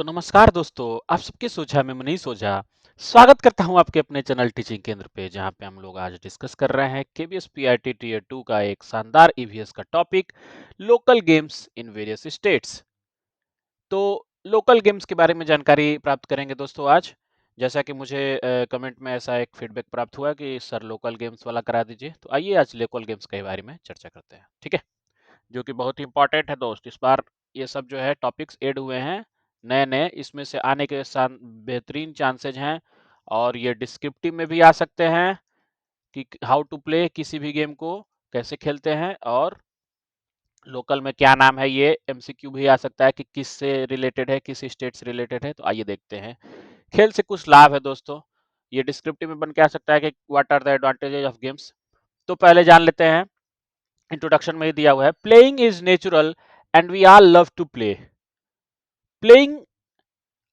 तो नमस्कार दोस्तों, आप सबके सोचा में मनीष ओझा स्वागत करता हूं आपके अपने चैनल टीचिंग केंद्र पे, जहां पे हम लोग आज डिस्कस कर रहे हैं केबीएस पीआईटी टीयर 2 का एक शानदार ईवीएस का topic local games in various states. तो लोकल गेम्स के बारे में जानकारी प्राप्त करेंगे दोस्तों आज। जैसा कि मुझे कमेंट में ऐसा एक फीडबैक प्राप्त हुआ कि सर लोकल गेम्स वाला करा दीजिए, तो आइए आज लोकल गेम्स के बारे में चर्चा करते हैं, ठीक है? जो कि बहुत ही इंपॉर्टेंट है दोस्त। इस बार ये सब जो है टॉपिक्स ऐड हुए हैं नए नए, इसमें से आने के बेहतरीन चांसेज हैं। और ये डिस्क्रिप्टिव में भी आ सकते हैं कि हाउ टू प्ले किसी भी गेम को, कैसे खेलते हैं, और लोकल में क्या नाम है। ये एमसीक्यू भी आ सकता है कि किस से रिलेटेड है, किस स्टेट से रिलेटेड है। तो आइए देखते हैं। खेल से कुछ लाभ है दोस्तों। ये डिस्क्रिप्टिव में बन के आ सकता है कि what are the advantages of games. तो पहले जान लेते हैं। इंट्रोडक्शन में ही दिया हुआ है, playing is natural and we all love to play. Playing,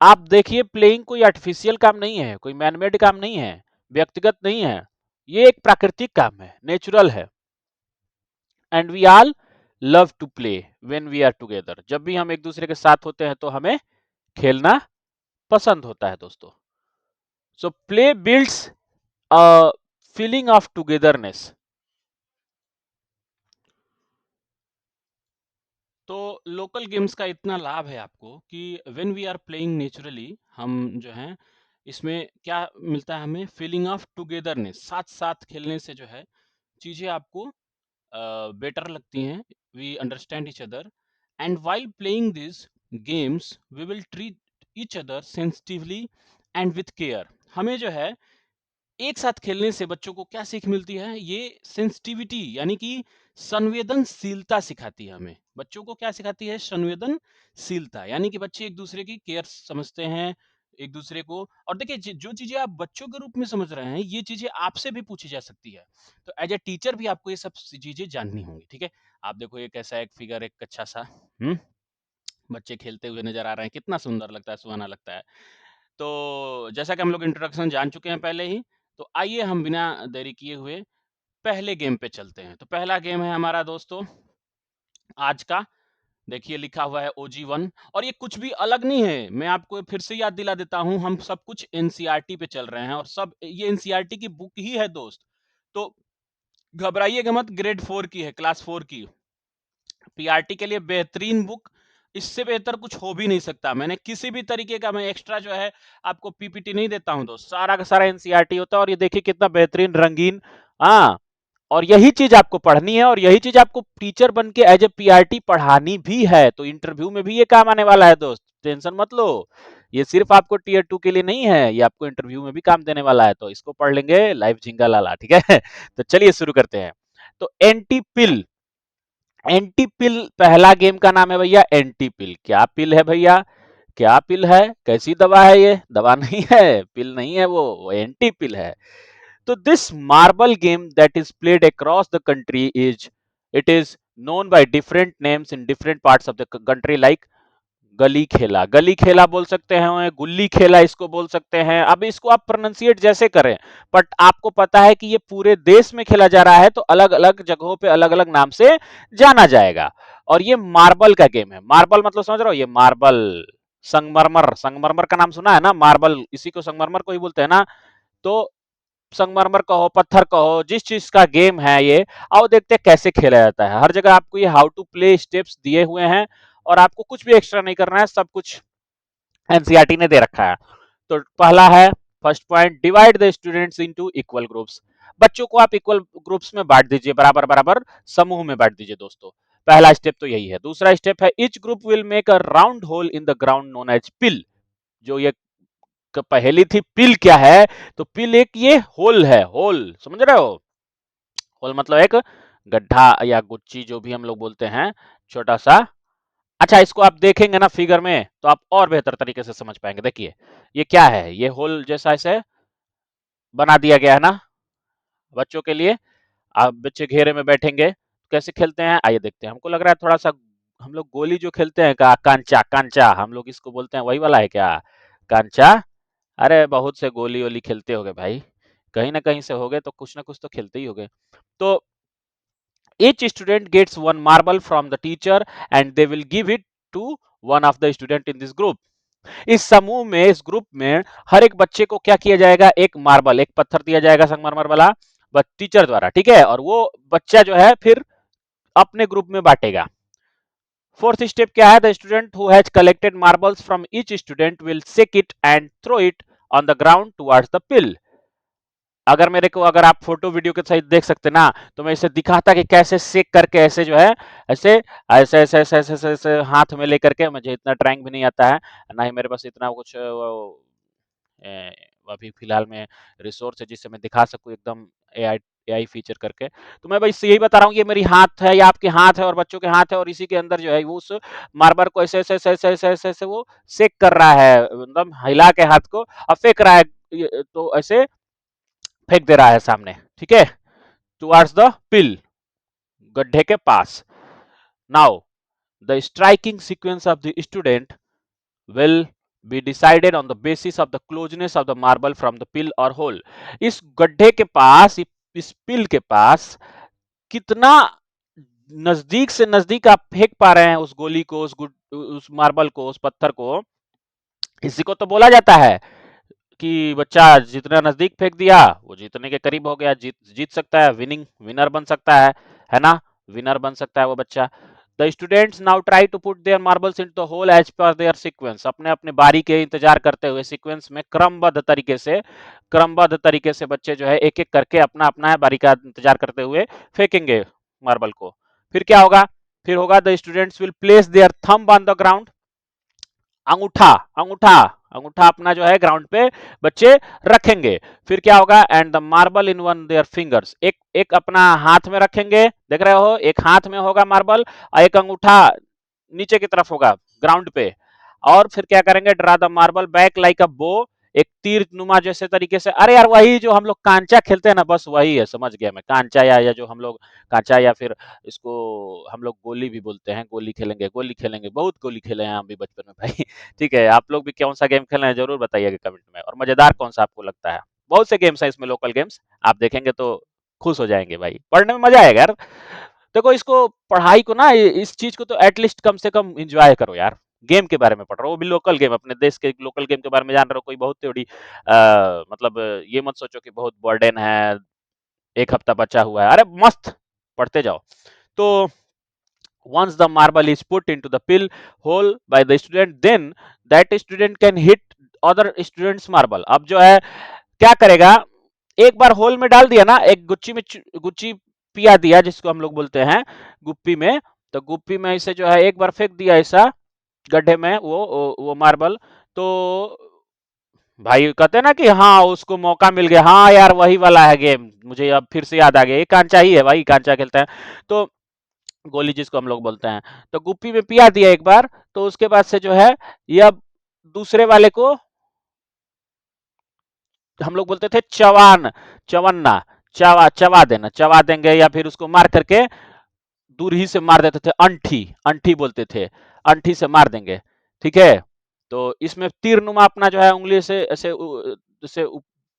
आप देखिए, प्लेइंग कोई आर्टिफिशियल काम नहीं है, कोई मैनमेड काम नहीं है, व्यक्तिगत नहीं है। ये एक प्राकृतिक काम है, नेचुरल है। And we all love to play when we are together. जब भी हम एक दूसरे के साथ होते हैं तो हमें खेलना पसंद होता है दोस्तों। So play builds a feeling of togetherness. तो लोकल गेम्स का इतना लाभ है आपको कि when we are playing naturally, हम जो है इसमें क्या मिलता है हमें, फीलिंग ऑफ टुगेदरनेस। साथ साथ खेलने से जो है चीजें आपको बेटर लगती हैं। We understand each other and while playing this games we will treat each other sensitively and with care. हमें जो है एक साथ खेलने से बच्चों को क्या सीख मिलती है, ये सेंसिटिविटी यानी कि संवेदनशीलता सिखाती है हमें। बच्चों को क्या सिखाती है, संवेदनशीलता, यानी कि बच्चे एक दूसरे की केयर समझते हैं, एक दूसरे को। और देखिए, जो चीजें आप बच्चों के रूप में समझ रहे हैं, ये चीजें आपसे भी पूछी जा सकती है। तो एज ए टीचर भी आपको ये सब चीजें जाननी होंगी, ठीक है? आप देखो, एक ऐसा एक फिगर, एक अच्छा सा बच्चे खेलते हुए नजर आ रहे हैं, कितना सुंदर लगता है, सुहाना लगता है। तो जैसा कि हम लोग इंट्रोडक्शन जान चुके हैं पहले ही, तो आइए हम बिना देरी किए हुए पहले गेम पे चलते हैं। तो पहला गेम है हमारा दोस्तों आज का। देखिए, लिखा हुआ है OG1। और ये कुछ भी अलग नहीं है, मैं आपको फिर से याद दिला देता हूं, हम सब कुछ एनसीईआरटी पे चल रहे हैं और सब ये एनसीईआरटी की बुक ही है दोस्त। तो घबराइएगा मत, ग्रेड 4 की है, क्लास 4 की पीआरटी के लिए बेहतरीन बुक। इससे बेहतर कुछ हो भी नहीं सकता। मैंने किसी भी तरीके का मैं एक्स्ट्रा जो है आपको पीपीटी नहीं देता हूं दोस्त, सारा का सारा एनसीईआरटी होता है। और ये देखिए कितना बेहतरीन रंगीन। हाँ, और यही चीज आपको पढ़नी है और यही चीज आपको टीचर बन के एज ए पीआरटी पढ़ानी भी है। तो इंटरव्यू में भी ये काम आने वाला है दोस्त, टेंशन मत लो। ये सिर्फ आपको टीयर 2 के लिए नहीं है, ये आपको इंटरव्यू में भी काम देने वाला है। तो इसको पढ़ लेंगे लाइव झिंगा लाला, ठीक है? तो चलिए शुरू करते हैं। तो एंटी पिल, एंटी पिल पहला गेम का नाम है भैया, एंटी पिल। क्या पिल है भैया, क्या पिल है? कैसी दवा है ये? दवा नहीं है, पिल नहीं है, वो एंटी पिल है। तो this marble game that is played across the country is, it is known by different names in different parts of the country like गली खेला, गली खेला बोल सकते हैं, गुल्ली खेला इसको बोल सकते हैं। अब इसको आप प्रोनाउंसिएट जैसे करें, बट आपको पता है कि ये पूरे देश में खेला जा रहा है, तो अलग अलग जगहों पे अलग अलग नाम से जाना जाएगा। और ये मार्बल का गेम है। मार्बल मतलब समझ रहे हो, ये मार्बल, संगमरमर, संगमरमर का नाम सुना है ना, मार्बल इसी को संगमरमर को ही बोलते हैं ना। तो संगमरमर कहो, पत्थर कहो, जिस चीज का गेम है ये, आओ देखते हैं कैसे खेला जाता है। हर जगह आपको ये हाउ टू प्ले स्टेप्स दिए हुए हैं और आपको कुछ भी एक्स्ट्रा नहीं करना है, सब कुछ एनसीईआरटी ने दे रखा है। तो पहला है, first point, divide the students into equal groups. बच्चों को आप इक्वल ग्रुप्स में बांट दीजिए, बराबर बराबर समूह में बांट दीजिए दोस्तों। पहला स्टेप तो यही है। दूसरा स्टेप है, each group will make a round hole in the ground known as पिल। जो ये पहली थी पिल, क्या है? तो पिल एक ये होल है, होल, समझ रहे हो? होल मतलब एक गड्ढा या गुच्ची, जो भी हम लोग बोलते हैं, छोटा सा। अच्छा, इसको आप देखेंगे ना फिगर में तो आप और बेहतर तरीके से समझ पाएंगे। देखिए, ये क्या है, ये होल जैसा ऐसे बना दिया गया है ना बच्चों के लिए। आप बच्चे घेरे में बैठेंगे, कैसे खेलते हैं आइए देखते हैं। हमको लग रहा है थोड़ा सा हम लोग गोली जो खेलते हैं का, कांचा, कांचा हम लोग इसको बोलते हैं, वही वाला है क्या, कांचा? अरे बहुत से गोली वोली खेलते होगे भाई, कहीं ना कहीं से होगे, तो कुछ ना कुछ तो खेलते ही होगे। तो each student gets one marble from the teacher and they will give it to one of the student in this group. इस समूह में, इस ग्रुप में हर एक बच्चे को क्या किया जाएगा, एक मार्बल, एक पत्थर दिया जाएगा संगमरमर वाला टीचर द्वारा, ठीक है, और वो बच्चा जो है फिर अपने ग्रुप में बांटेगा। फोर्थ स्टेप क्या है, the student who has collected marbles from each student will shake it and throw it on the ground towards the pill. अगर मेरे को, अगर आप फोटो वीडियो के सहित देख सकते ना, तो मैं इसे दिखाता कि कैसे सेक करके ऐसे जो है, ऐसे ऐसे ऐसे ऐसे ऐसे, ऐसे, ऐसे हाथ में लेकर के, मुझे इतना ड्राइंग भी नहीं आता है, ना ही मेरे पास इतना कुछ ए, अभी फिलहाल में रिसोर्स है जिससे मैं दिखा सकूं एकदम एआई एआई फीचर करके। तो मैं बस यही बता रहा हूँ, ये मेरी हाथ है या आपके हाथ है और बच्चों के हाथ है, और इसी के अंदर जो है वो उस मार्बर को ऐसे ऐसे ऐसे ऐसे ऐसे ऐसे ऐसे वो सेक कर रहा है, मतलब हिला के हाथ को और फेंक रहा है, तो ऐसे फेंक दे रहा है सामने, ठीक है, टुवर्ड्स द पिल, गड्ढे के पास। Now the striking sequence of the student will be decided on the basis of the closeness of the marble from the pill or hole। इस गड्ढे के पास, इस पिल के पास कितना नजदीक से नजदीक आप फेंक पा रहे हैं उस गोली को, उस मार्बल को, उस पत्थर को, इसी को तो बोला जाता है कि बच्चा जितना नजदीक फेंक दिया वो जीतने के करीब हो गया, जीत जीत सकता है, विनिंग विनर बन सकता है ना, विनर बन सकता है वो बच्चा। The students now try to put their marbles into the hole as per their sequence. अपने अपने बारी के इंतजार करते हुए सीक्वेंस में क्रमबद्ध तरीके से बच्चे जो है एक एक करके अपना अपना बारी का इंतजार करते हुए फेंकेंगे मार्बल को। फिर क्या होगा, फिर होगा the students will place their thumb on the ground. अंगूठा अंगूठा अंगूठा अपना जो है ग्राउंड पे बच्चे रखेंगे। फिर क्या होगा, and the marble in one their fingers. एक एक अपना हाथ में रखेंगे, देख रहे हो, एक हाथ में होगा मार्बल और एक अंगूठा नीचे की तरफ होगा ग्राउंड पे। और फिर क्या करेंगे, draw the marble back like अ बो। एक तीर नुमा जैसे तरीके से, अरे यार वही जो हम लोग कांचा खेलते हैं ना, बस वही है, समझ गया मैं, कांचा या जो हम लोग कांचा, या फिर इसको हम लोग गोली भी बोलते हैं, गोली खेलेंगे, गोली खेलेंगे, बहुत गोली खेले हैं हम भी बचपन में भाई। ठीक है, आप लोग भी कौन सा गेम खेले हैं जरूर बताइएगा कमेंट में, और मजेदार कौन सा आपको लगता है। बहुत से गेम्स हैं इसमें, लोकल गेम्स, आप देखेंगे तो खुश हो जाएंगे भाई, पढ़ने में मजा आएगा यार। देखो इसको, पढ़ाई को ना, इस चीज को तो एटलीस्ट कम से कम एंजॉय करो यार। गेम के बारे में पढ़ रहे हो, वो भी लोकल गेम, अपने देश के लोकल गेम के बारे में जान रहे हो, कोई बहुत थोड़ी मतलब ये मत सोचो कि बहुत बर्डन है, एक हफ्ता बचा हुआ है, अरे मस्त पढ़ते जाओ। तो once the marble is put into the pill hole by the student, then that student can hit other students marble। अब जो है क्या करेगा, एक बार होल में डाल दिया ना, एक गुच्ची में गुच्ची पिया दिया जिसको हम लोग बोलते हैं गुप्पी में, तो गुप्पी में इसे जो है एक बार फेंक दिया ऐसा गड्ढे में, वो मार्बल, तो भाई कहते हैं ना कि हाँ उसको मौका मिल गया, हाँ यार वही वाला है गेम, मुझे अब फिर से याद आ गया, ये कांचा ही है भाई, कांचा खेलते हैं तो, गोली जिसको हम लोग बोलते हैं, तो गुप्पी में पिया दिया एक बार, तो उसके बाद से जो है ये अब दूसरे वाले को हम लोग बोलते थे चवान, चवन्ना, चवा देना, चवा देंगे, या फिर उसको मार करके दूर ही से मार देते थे, अंठी अंठी बोलते थे, अंठी से मार देंगे, ठीक है। तो इसमें तीर नुमा अपना जो है उंगली से ऐसे जैसे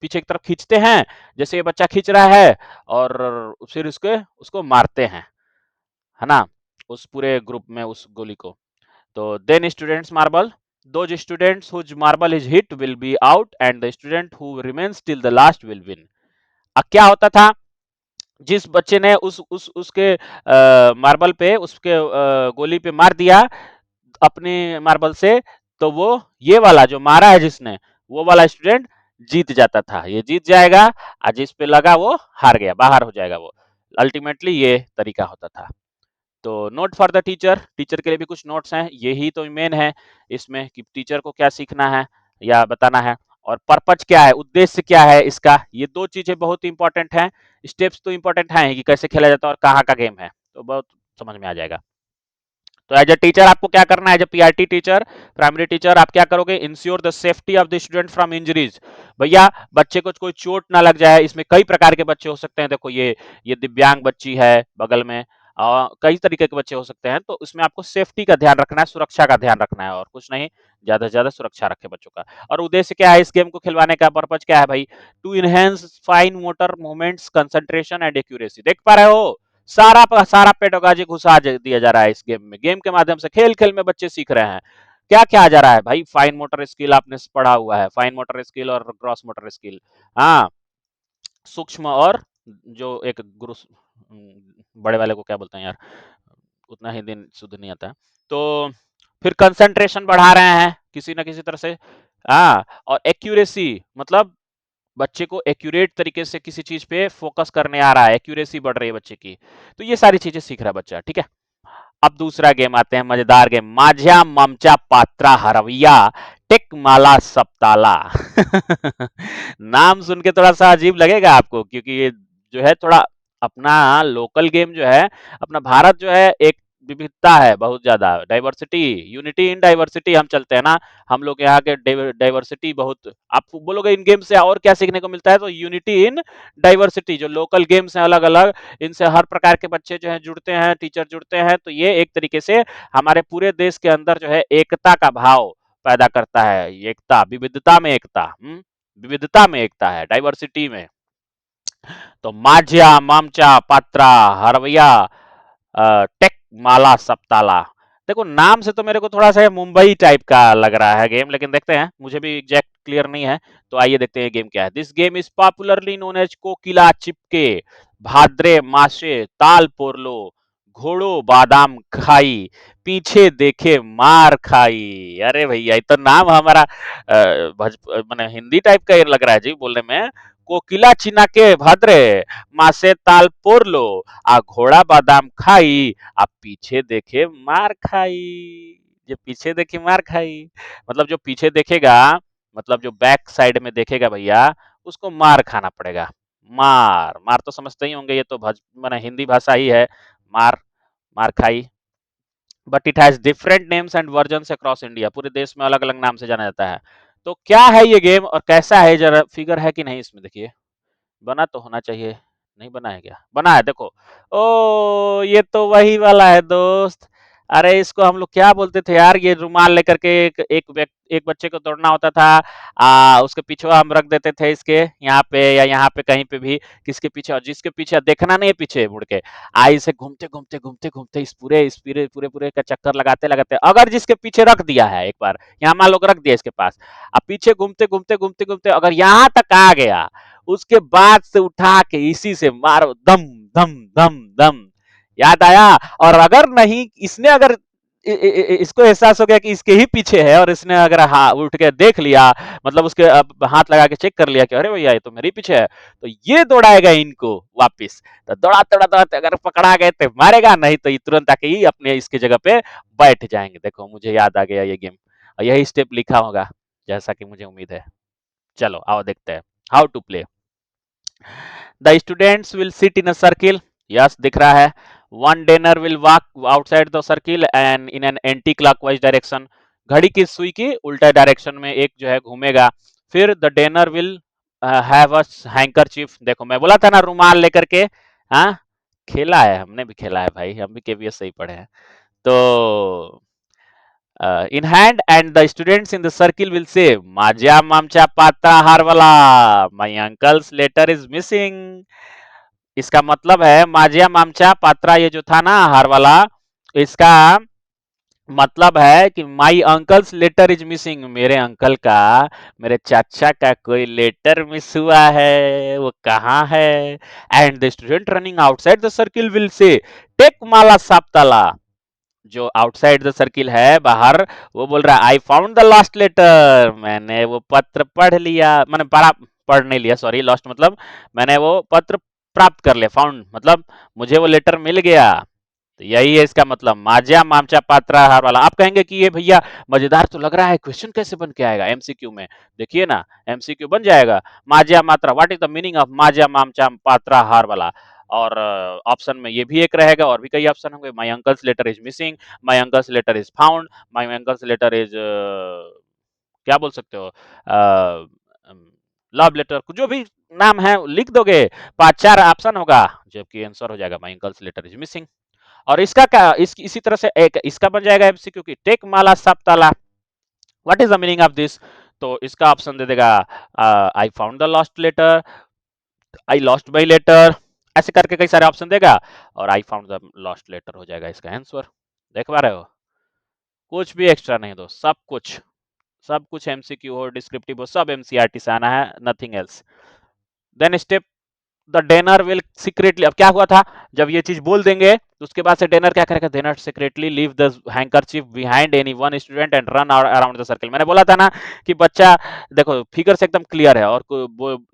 पीछे की तरफ खींचते हैं, जैसे ये बच्चा खींच रहा है, और फिर उसके उसको मारते हैं, है ना, उस पूरे ग्रुप में उस गोली को। तो then students marble, those students whose marble is hit will be out and the student who remains till the last will win। अब क्या होता था, जिस बच्चे ने उस उसके मार्बल पे, उसके गोली पे मार दिया अपने मार्बल से, तो वो ये वाला जो मारा है जिसने, वो वाला स्टूडेंट जीत जाता था, ये जीत जाएगा, और जिस पे लगा वो हार गया, बाहर हो जाएगा वो। अल्टीमेटली ये तरीका होता था। तो note for the teacher, teacher के लिए भी कुछ नोट्स हैं, यही तो मेन है इसमें कि टीचर को क्या सीखना है या बताना है, और पर्पज क्या है, उद्देश्य क्या है इसका, ये दो चीजें बहुत इंपॉर्टेंट हैं। स्टेप्स तो इंपॉर्टेंट हैं कि कैसे खेला जाता है और कहाँ का गेम है, तो बहुत समझ में आ जाएगा। तो एज ए टीचर आपको क्या करना है, as a PRT teacher, primary teacher, आप क्या करोगे, ensure the safety of the student from injuries. भैया बच्चे को कोई चोट ना लग जाए, इसमें कई प्रकार के बच्चे हो सकते हैं, देखो ये दिव्यांग बच्ची है बगल में, कई तरीके के बच्चे हो सकते हैं, तो उसमें आपको सेफ्टी का ध्यान रखना है, सुरक्षा का ध्यान रखना है, और कुछ नहीं, ज्यादा से ज्यादा सुरक्षा रखे बच्चों का। और उद्देश्य क्या है इस गेम को खिलवाने का, पर्पज क्या है भाई, to enhance fine motor movements, concentration and accuracy. देख पा रहे हो, सारा सारा पेडागोजी घुसा दिया जा रहा है इस गेम में, गेम के माध्यम से खेल खेल में बच्चे सीख रहे हैं। क्या क्या आ जा रहा है भाई? फाइन मोटर स्किल आपने पढ़ा हुआ है, फाइन मोटर स्किल और ग्रॉस मोटर स्किल। हाँ, सूक्ष्म और जो एक ग्रुस, बड़े वाले को क्या बोलते हैं यार, उतना हिंदी शुद्ध नहीं आता। तो फिर कंसंट्रेशन बढ़ा रहे हैं किसी ना किसी तरह से। हाँ, और एक्यूरेसी, मतलब बच्चे को एक्यूरेट तरीके से किसी चीज पे फोकस करने आ रहा है, एक्यूरेसी बढ़ रही है बच्चे की। तो ये सारी चीजें सीख रहा है बच्चा, ठीक है। अब दूसरा गेम आते हैं, मजेदार गेम, माझ्या ममचा पात्रा हरवैया टेक माला सप्ताला। नाम सुन के थोड़ा सा अजीब लगेगा आपको, क्योंकि ये जो है थोड़ा अपना लोकल गेम जो है, अपना भारत जो है एक विविधता है बहुत ज्यादा, डाइवर्सिटी, यूनिटी इन डाइवर्सिटी हम चलते हैं ना। हम लोग यहाँ के डाइवर्सिटी बहुत, आप बोलोगे इन गेम से और क्या सीखने को मिलता है, तो यूनिटी इन डाइवर्सिटी, जो लोकल गेम्स हैं अलग अलग, इनसे हर प्रकार के बच्चे जो है जुड़ते हैं, टीचर जुड़ते हैं, तो ये एक तरीके से हमारे पूरे देश के अंदर जो है एकता का भाव पैदा करता है। एकता, विविधता में एकता, विविधता में एकता है, डाइवर्सिटी में। तो माझ्या मामचा पात्रा हरवैया टेक माला सप्ताला। देखो नाम से तो मेरे को थोड़ा सा मुंबई टाइप का लग रहा है गेम, लेकिन देखते हैं, मुझे भी एग्जैक्ट क्लियर नहीं है। तो आइए देखते हैं गेम क्या है। This game is popularly known as कोकिला चिपके भाद्रे मासे ताल पोरलो घोड़ो बादाम खाई पीछे देखे मार खाई। अरे भैया ये तो नाम हमारा मैंने हिंदी टाइप का ये लग रहा है जी बोलने में। कोकिला चिना के भद्रे मासे ताल पोरलो आ घोड़ा बादाम खाई आ पीछे देखे मार खाई। जो पीछे देखे मार खाई, मतलब जो पीछे देखेगा, मतलब जो बैक साइड में देखेगा भैया, उसको मार खाना पड़ेगा। मार, मार तो समझते ही होंगे, ये तो माने हिंदी भाषा ही है। मार, मार खाई। But it has different names and versions across India, पूरे देश में अलग अलग नाम से जाना जाता है। तो क्या है ये गेम और कैसा है, जरा फिगर है कि नहीं इसमें देखिए। बना तो होना चाहिए, नहीं बना है क्या? बना है, देखो। ओ ये तो वही वाला है दोस्त। अरे इसको हम लोग क्या बोलते थे यार, ये रुमाल लेकर के एक बच्चे को दौड़ना होता था। उसके पीछे हम रख देते थे इसके यहाँ पे या यहाँ पे कहीं पे भी, किसके पीछे, और जिसके पीछे देखना नहीं है पीछे मुड़ के, आई से घूमते घूमते घूमते घूमते इस पूरे पूरे पूरे का चक्कर लगाते लगाते, अगर जिसके पीछे रख दिया है एक बार, यहाँ मान लो रख दिया इसके पास, अब पीछे घूमते घूमते घूमते घूमते अगर यहाँ तक आ गया, उसके बाद से उठा के इसी से मारो, दम दम दम दम। याद आया? और अगर नहीं, इसने अगर इसको एहसास हो गया कि इसके ही पीछे है, और इसने अगर हाँ उठ के देख लिया, मतलब उसके हाथ लगा के चेक कर लिया कि अरे भैया ये तो मेरे पीछे है, तो ये दौड़ाएगा इनको वापिस। तो दौड़ाते दौड़ाते अगर पकड़ा गए तो मारेगा, नहीं तो ये तुरंत आके ही अपने इसके जगह पे बैठ जाएंगे। देखो मुझे याद आ गया ये गेम, और यही स्टेप लिखा होगा जैसा कि मुझे उम्मीद है। चलो आओ देखते हैं how to play. The students will sit in a circle. Yes, दिख रहा है। One donor will walk outside the circle and in an anti-clockwise direction. घड़ी की सुई की उल्टा डायरेक्शन में एक जो है घूमेगा। फिर the donor will have a handkerchief. देखो मैं बोला था ना रुमाल लेकर के, हाँ खेला है, हमने भी खेला है भाई, हम भी केवीएस से ही पढ़े हैं। तो in hand and the students in the circle will say माझ्या मामच्या Patra हारवला, my uncle's letter is missing। इसका मतलब है माझ्या मामच्या पात्रा, ये जो था ना हार वाला, इसका मतलब है कि माई अंकल्स लेटर इज मिसिंग, मेरे अंकल का, मेरे चाचा का कोई लेटर मिस हुआ है, वो कहाँ है। And the student running outside the circle will say टेक माला साप्ताला। जो आउटसाइड द सर्किल है बाहर, वो बोल रहा है I found the last letter, मैंने वो पत्र पढ़ लिया, मैंने पढ़ नहीं लिया, सॉरी, लॉस्ट मतलब मैंने वो पत्र प्राप्त कर लिया, फाउंड मतलब मुझे वो लेटर मिल गया। तो यही है इसका मतलब, माज्या मामचा पात्रा हार वाला। आप कहेंगे कि ये भैया मजेदार तो लग रहा है, क्वेश्चन कैसे बन के आएगा एमसीक्यू में? देखिए ना, एमसीक्यू बन जाएगा। माज्या मात्रा, what is the meaning of माज्या मामचा पात्रा हार वाला। और ऑप्शन में ये भी एक रहेगा, और भी कई ऑप्शन होंगे। My uncle's letter is missing, my uncle's letter is found, my uncle's letter is क्या बोल सकते हो, लव लेटर, जो भी नाम है लिख दोगे, पांच चार ऑप्शन होगा, जबकि आंसर हो जाएगा my uncle's letter is missing. और इसका क्या, इसी तरह से एक इसका बन जाएगा एमसीक्यू की, टेक माला सप्ताला, what is the meaning of this. तो इसका ऑप्शन दे देगा I found the lost letter, I lost my letter, ऐसे करके कई सारे ऑप्शन देगा, और I found the lost letter हो जाएगा इसका आंसर। देख पा रहे हो? कुछ भी एक्स्ट्रा नहीं दो, सब कुछ एमसीक्यू हो, डिस्क्रिप्टिव हो, सब एमसीआरटी से आना है, nothing else. Then step the denner will secretly, अब क्या हुआ था, जब ये चीज बोल देंगे तो उसके बाद से डेनर क्या करेगा, denner secretly leave the handkerchief behind any one student and run around the circle. मैंने बोला था ना कि बच्चा, देखो फिगर्स एकदम क्लियर है और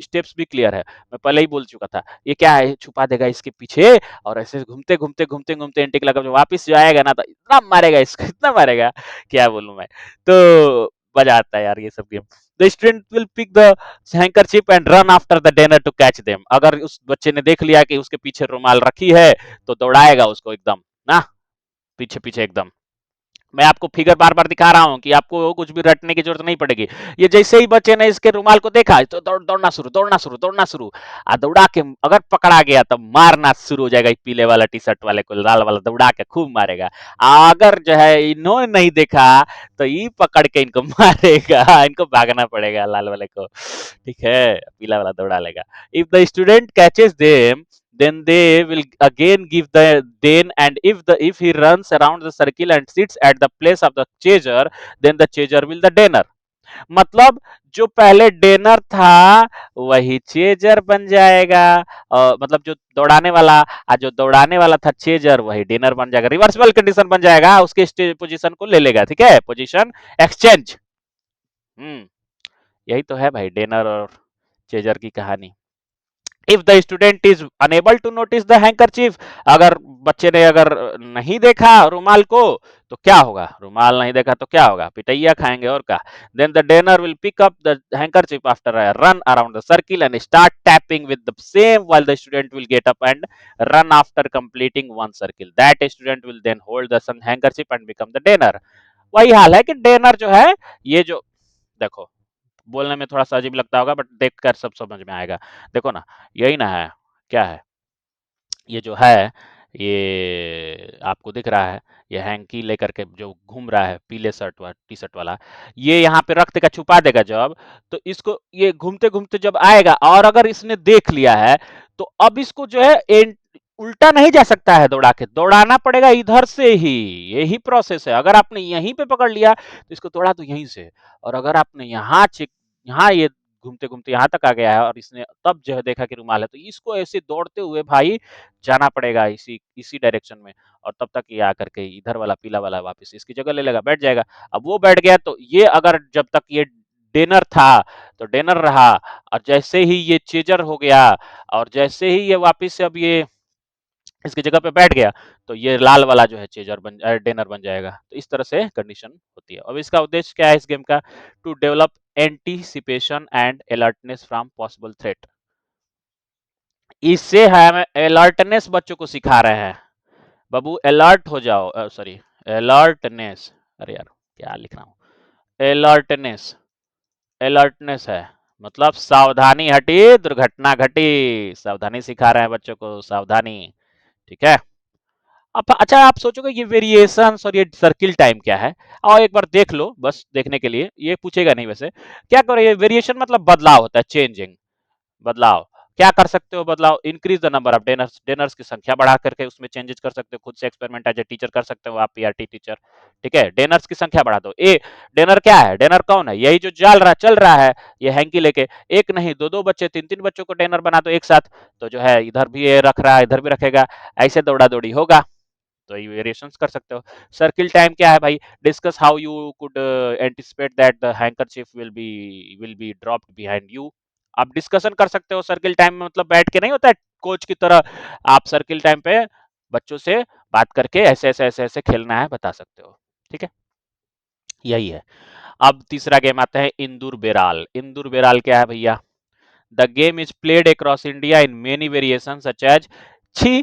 स्टेप्स भी क्लियर है, मैं पहले ही बोल चुका था। ये क्या है, छुपा देगा इसके पीछे और ऐसे घूमते घूमते घूमते घूमते एंटी लगा, वापिस जो आएगा ना तो इतना मारेगा इसको, इतना मारेगा, क्या बोलूं मैं। तो मजा आता है यार ये सब game. The student will pick the handkerchief and run after the denner to catch them. अगर उस बच्चे ने देख लिया कि उसके पीछे रुमाल रखी है तो दौड़ाएगा उसको एकदम ना, पीछे पीछे एकदम। मैं आपको फिगर बार बार दिखा रहा हूं कि आपको कुछ भी रटने की जरूरत नहीं पड़ेगी। ये जैसे ही बच्चे ने इसके रुमाल को देखा तो दौड़ना शुरू, दौड़ना शुरू, दौड़ना शुरू। दौड़ा के अगर पकड़ा गया तो मारना शुरू हो जाएगा, पीले वाला टी शर्ट वाले को लाल वाला दौड़ा के खूब मारेगा। अगर जो है इन्होंने नहीं देखा तो ये पकड़ के इनको मारेगा, इनको भागना पड़ेगा लाल वाले को, ठीक है, पीला वाला दौड़ा लेगा। If the student catches them, then they will again give the den, and if he runs around the circle and sits at the place of the chaser, then the chaser will the denner। मतलब जो पहले डेनर था वही chaser बन जाएगा, मतलब जो दौड़ाने वाला, जो दौड़ाने वाला था चेजर वही डेनर बन जाएगा, रिवर्सिबल कंडीशन बन जाएगा, उसके पोजीशन को ले लेगा, ठीक है, पोजीशन एक्सचेंज। यही तो है भाई डेनर और चेजर की कहानी। If the student is unable to notice the handkerchief, अगर बच्चे ने अगर नहीं देखा रुमाल को तो क्या होगा, रुमाल नहीं देखा तो क्या होगा, पिटैया खाएंगे और क्या। Then the denner will pick up the handkerchief after a run around the circle and start tapping with the same while the student will get up and run after completing one circle, that student will then hold the handkerchief and become the donor। वही हाल है कि डेनर जो है, ये जो देखो बोलने में थोड़ा सा अजीब लगता होगा बट देख कर सब समझ में आएगा। देखो ना, यही ना है, क्या है, ये जो है, ये आपको दिख रहा है, ये हैंकी लेकर के जो घूम रहा है पीले शर्ट वाला टी शर्ट वाला, ये यहाँ पे रख देगा, छुपा देगा जब, तो इसको ये घूमते घूमते जब आएगा और अगर इसने देख लिया है तो अब इसको जो है उल्टा नहीं जा सकता है, दौड़ा के दौड़ाना पड़ेगा इधर से ही। यही प्रोसेस है, अगर आपने यहीं पे पकड़ लिया तो इसको दौड़ा तो यहीं से, और अगर आपने यहाँ चेक, यहाँ ये घूमते घूमते यहाँ तक आ गया है और इसने तब जो है देखा कि रुमाल है, तो इसको ऐसे दौड़ते हुए भाई जाना पड़ेगा इसी इसी डायरेक्शन में, और तब तक ये आकर के इधर वाला पीला वाला वापस इसकी जगह ले लेगा, बैठ जाएगा। अब वो बैठ गया तो ये अगर जब तक ये डेनर था तो डेनर रहा, और जैसे ही ये चेजर हो गया और जैसे ही ये वापस से अब ये इसकी जगह पे बैठ गया तो ये लाल वाला जो है चेजर डेनर बन जाएगा। तो इस तरह से कंडीशन होती है। अब इसका उद्देश्य क्या है इस गेम का, to develop anticipation and alertness from possible threat. इससे हम अलर्टनेस बच्चों को सिखा रहे हैं, बाबू अलर्ट हो जाओ, सॉरी अलर्टनेस, अरे यार क्या लिख रहा हूँ, अलर्टनेस, अलर्टनेस है मतलब सावधानी हटी दुर्घटना घटी, सावधानी सिखा रहे हैं बच्चों को, सावधानी, ठीक है। अब अच्छा आप सोचोगे ये वेरिएशंस और ये सर्किल टाइम क्या है, और एक बार देख लो बस देखने के लिए, ये पूछेगा नहीं वैसे, क्या करो, ये वेरिएशन मतलब बदलाव होता है, चेंजिंग, बदलाव। क्या कर सकते हो बदलाव, इंक्रीज द नंबर ऑफ डेनर्स, डेनर्स की संख्या बढ़ा करके उसमें चेंजेस कर सकते हो, खुद से एक्सपेरिमेंट एज ए टीचर कर सकते हो आप, पीआरटी टीचर, ठीक है। डेनर्स की संख्या बढ़ा दो। ए डेनर क्या है, डेनर कौन है, यही जो चल रहा है ये हैंकी लेके, एक नहीं दो दो बच्चे तीन तीन बच्चों को डेनर बना दो एक साथ, तो जो है इधर भी ये रख रहा है इधर भी रखेगा, ऐसे दौड़ा दौड़ी होगा, तो ये वेरिएशंस कर सकते हो। सर्किल टाइम क्या है भाई, discuss how you could anticipate that the handkerchief will be dropped behind you. आप डिस्कशन कर सकते हो सर्किल टाइम में, मतलब बैठ के नहीं होता है कोच की तरह, आप सर्किल टाइम पे बच्चों से बात करके ऐसे ऐसे ऐसे ऐसे खेलना है बता सकते हो, ठीक है, यही है। अब तीसरा गेम आता है इंदूर बेराल। इंदूर बेराल क्या है भैया, the game is played across India in many variation such as Chhi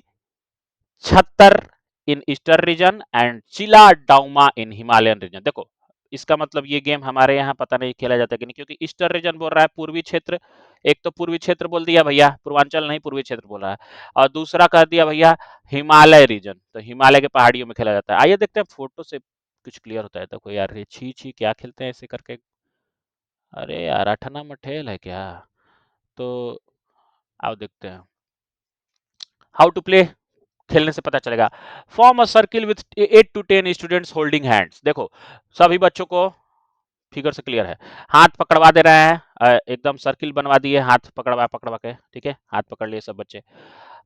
Chhattar in eastern region and Chila Dauma in Himalayan reason. देखो इसका मतलब ये गेम हमारे यहाँ पता नहीं खेला जाता कि नहीं, क्योंकि ईस्टर्न रीजन बोल रहा है पूर्वी क्षेत्र, एक तो पूर्वी क्षेत्र बोल दिया भैया, पूर्वांचल नहीं पूर्वी क्षेत्र बोल रहा है, और दूसरा कर दिया भैया हिमालय रीजन, तो हिमालय के पहाड़ियों में खेला जाता है। आइए देखते हैं फोटो से कुछ क्लियर होता है। देखो यार ये छी छी क्या खेलते हैं ऐसे करके, अरे यार अठना मठेल है क्या, तो आओ देखते हैं हाउ टू प्ले, खेलने से पता चलेगा। Form a circle with 8 to 10 students holding hands. देखो सभी बच्चों को फिगर से क्लियर है, हाथ पकड़वा दे रहे हैं, एकदम सर्किल बनवा दिए, हाथ पकड़वा पकड़वा के, ठीक है, हाथ पकड़ लिए सब बच्चे।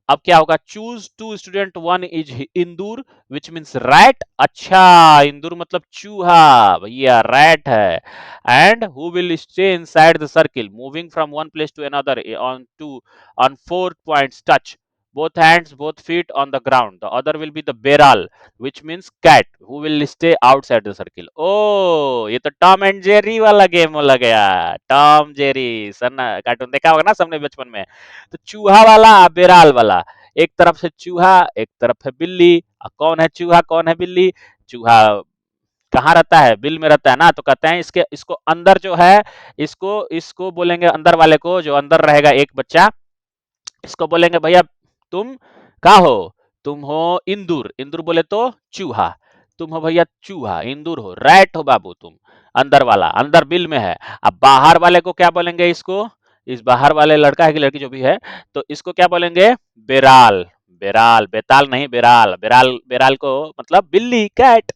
अब क्या होगा, choose two student, one is इंदूर विच मीन्स रैट। अच्छा, इंदूर मतलब चूहा, भैया रैट है। And who will stay inside the circle moving from one place to another on 4 points touch both hands both feet on the ground. The other will be the beral which means cat who will stay outside the circle. Oh, ये तो Tom and Jerry वाला game हो लग गया। Tom Jerry सन cartoon देखा होगा ना सबने बचपन में। तो चूहा वाला बेराल वाला, एक तरफ से चूहा एक तरफ है बिल्ली। कौन है चूहा कौन है बिल्ली? चूहा कहाँ रहता है, बिल में रहता है ना, तो कहते हैं इसके इसको अंदर जो है, इसको इसको बोलेंगे अंदर वाले को, जो अंदर रहेगा एक बच्चा, इसको बोलेंगे भैया तुम क्या हो, तुम हो इंदूर, इंदूर बोले तो चूहा, तुम हो भैया चूहा, इंदूर हो, रैट हो बाबू तुम, अंदर वाला अंदर बिल में है। अब बाहर वाले को क्या बोलेंगे, इसको, इस बाहर वाले लड़का है कि लड़की जो भी है, तो इसको क्या बोलेंगे, बेराल। बेराल, बेताल नहीं, बेराल, बेराल, बेराल को मतलब बिल्ली, कैट।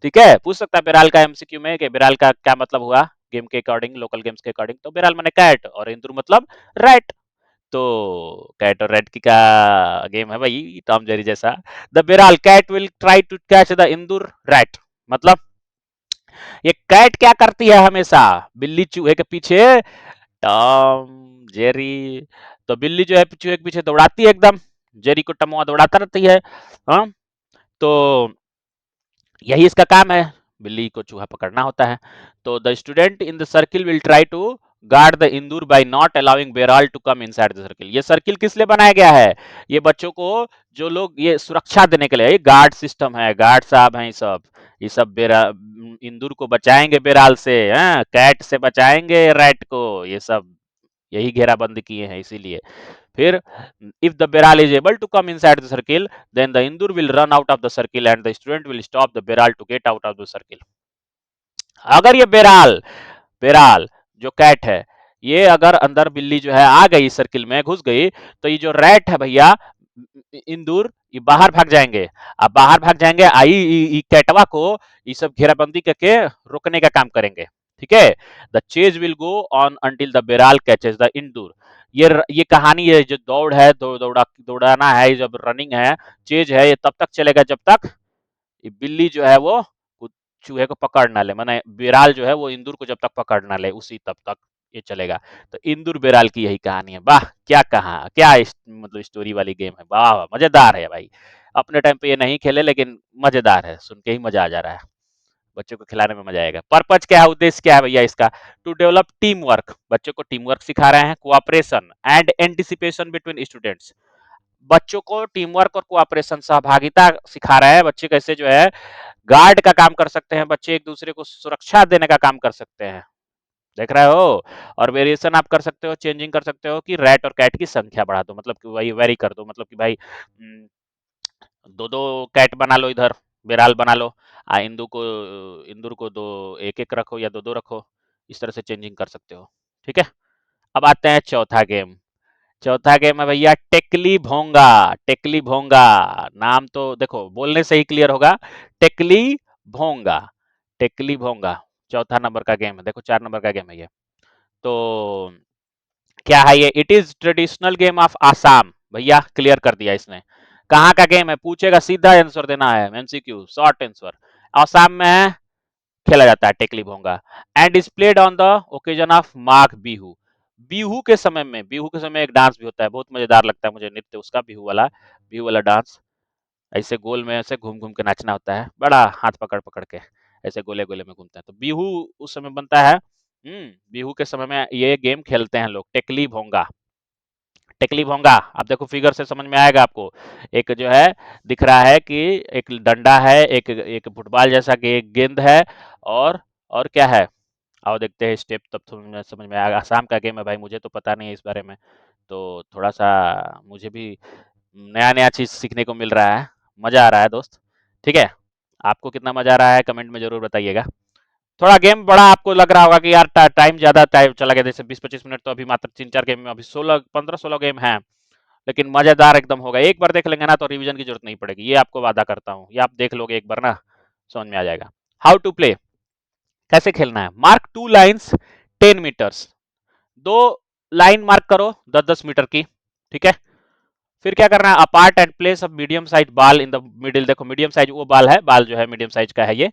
ठीक है, पूछ सकता है बेराल का एमसीक्यू में कि बेराल का क्या मतलब हुआ गेम के अकॉर्डिंग, लोकल गेम्स के अकॉर्डिंग, तो बेराल माने कैट और इंदूर मतलब रैट। तो कैट और रेड की का गेम है भाई, टॉम जेरी जैसा। द बिराल cat will try to catch the इंदूर रैट, मतलब ये कैट क्या करती है हमेशा, बिल्ली चूहे के पीछे, टॉम जेरी, तो बिल्ली जो है चूहे के पीछे दौड़ाती है एकदम, जेरी को टमुआ दौड़ाता रहती है। हाँ, तो यही इसका काम है, बिल्ली को चूहा पकड़ना होता है। तो the student in the circle will try to guard the इंदूर बाय नॉट अलाउइंग बेराल to come inside the circle. ये सर्किल किस लिए बनाया गया है, ये बच्चों को, जो लोग ये सुरक्षा देने के लिए, ये गार्ड सिस्टम है, गार्ड साहब हैं ये सब बेरा इंदूर को बचाएंगे बेराल से, हैं, कैट से बचाएंगे रैट को, ये सब यही घेराबंदी किए हैं इसीलिए। फिर if the beral is able to come inside the circle, then the indur will run out of the circle and the student will stop the beral to get out of the circle. अगर ये बेराल, बेराल जो cat है, ये अगर अंदर बिल्ली जो है आ गई सर्किल में घुस गई, तो ये जो रैट है भैया इंदूर, ये बाहर भाग जाएंगे। अब बाहर भाग जाएंगे, आई कैटवा को ये सब घेराबंदी करके रोकने का काम करेंगे। ठीक है, the chase will go on until the बेराल कैचेस द इंदूर। ये कहानी है, जो दौड़ है, दौड़ाना है, जब रनिंग है, चेज है, ये तब तक चलेगा जब तक ये बिल्ली जो है वो चूहे को पकड़ ना ले, माने बिराल जो है वो इंदूर को जब तक पकड़ ना ले, उसी तब तक ये चलेगा। तो इंदूर बिराल की यही कहानी है। वाह, क्या कहा, क्या मतलब स्टोरी वाली गेम है, वाह वाह, मजेदार है भाई। अपने टाइम पे ये नहीं खेले लेकिन मजेदार है, सुन के ही मजा आ जा रहा है, बच्चों को खिलाने में मजा आएगा। पर्पज क्या है, उद्देश्य क्या है भैया इसका, टू डेवलप टीम वर्क, बच्चों को टीम वर्क सिखा रहे हैं, cooperation and anticipation between students, बच्चों को टीम वर्क और कोऑपरेशन सहभागिता सिखा रहे हैं, बच्चे कैसे जो है गार्ड का काम कर सकते हैं, बच्चे एक दूसरे को सुरक्षा देने का काम कर सकते हैं, देख रहे हो। और वेरिएशन आप कर सकते हो, चेंजिंग कर सकते हो कि रैट और कैट की संख्या बढ़ा दो, मतलब कि भाई वेरी कर दो, मतलब कि भाई दो दो कैट बना लो इधर, बेराल बना लो, इंदूर को दो, एक एक रखो या दो दो रखो, इस तरह से चेंजिंग कर सकते हो। ठीक है, अब आते हैं चौथा गेम। चौथा गेम है भैया टेकली भोंगा। टेकली भोंगा, नाम तो देखो बोलने से ही क्लियर होगा, टेकली भोंगा, टेकली भोंगा चौथा नंबर का गेम है। देखो 4 नंबर का गेम है ये। तो क्या है ये, it is traditional game of Assam, भैया क्लियर कर दिया इसने। कहाँ का गेम है, पूछेगा सीधा आंसर देना है, एमसीक्यू शॉर्ट आंसर। आसाम में है, खेला जाता है टेकली भोंगा, and is played on the occasion of Magh Bihu. Bihu के समय में, बिहू के समय एक डांस भी होता है, बहुत मजेदार लगता है मुझे नृत्य उसका, बिहू वाला डांस, ऐसे गोल में ऐसे घूम घूम के नाचना होता है, बड़ा हाथ पकड़ पकड़ के ऐसे गोले गोले में घूमते हैं, तो बिहू उस समय बनता है। बिहू के समय में ये गेम खेलते हैं लोग, टेकली भोंगा। टेकली भोंगा, आप देखो फिगर से समझ में आएगा आपको, एक जो है दिख रहा है कि एक डंडा है, एक एक फुटबॉल जैसा कि एक गेंद है, और क्या है, आओ देखते हैं स्टेप, तब समझ में आएगा। आसाम का गेम है भाई, मुझे तो पता नहीं है इस बारे में, तो थोड़ा सा मुझे भी नया नया चीज सीखने को मिल रहा है, मजा आ रहा है दोस्त। ठीक है, आपको कितना मजा आ रहा है कमेंट में जरूर बताइएगा। थोड़ा गेम बड़ा आपको लग रहा होगा कि यार टाइम ज्यादा टाइम चला गया, जैसे 20-25 मिनट, तो अभी मात्र 3-4 गेम में, अभी 16 15-16 गेम है, लेकिन मजेदार एकदम होगा, एक बार देख लेंगे ना तो रिवीजन की जरूरत नहीं पड़ेगी, ये आपको वादा करता हूँ, ये आप देख लोगे एक बार ना समझ में आ जाएगा। हाउ टू प्ले, कैसे खेलना है, mark 2 lines 10 metres, 2 line mark करो 10-10 मीटर की, ठीक है। फिर क्या करना है, apart and place of medium size बाल इन द मिडिल, देखो मीडियम साइज वो बाल है, बाल जो है मीडियम साइज का है ये।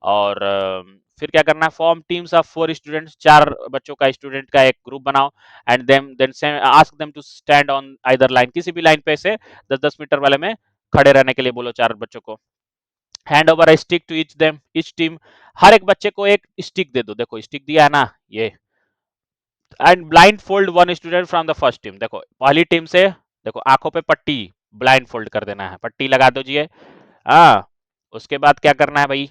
और फिर क्या करना है, फॉर्म टीम्स ऑफ 4 स्टूडेंट्स, 4 बच्चों का स्टूडेंट का एक ग्रुप बनाओ, and then ask them to stand on either line, किसी भी लाइन पे से 10-10 मीटर वाले में खड़े रहने के लिए बोलो 4 बच्चों को। Hand over stick to each them, each team, हर एक बच्चे को एक स्टिक दे दो, देखो स्टिक दिया है ना ये। And blind fold 1 student from the first team, देखो पहली टीम से देखो आंखों पे पट्टी ब्लाइंड फोल्ड कर देना है, पट्टी लगा दीजिए। हाँ, उसके बाद क्या करना है भाई,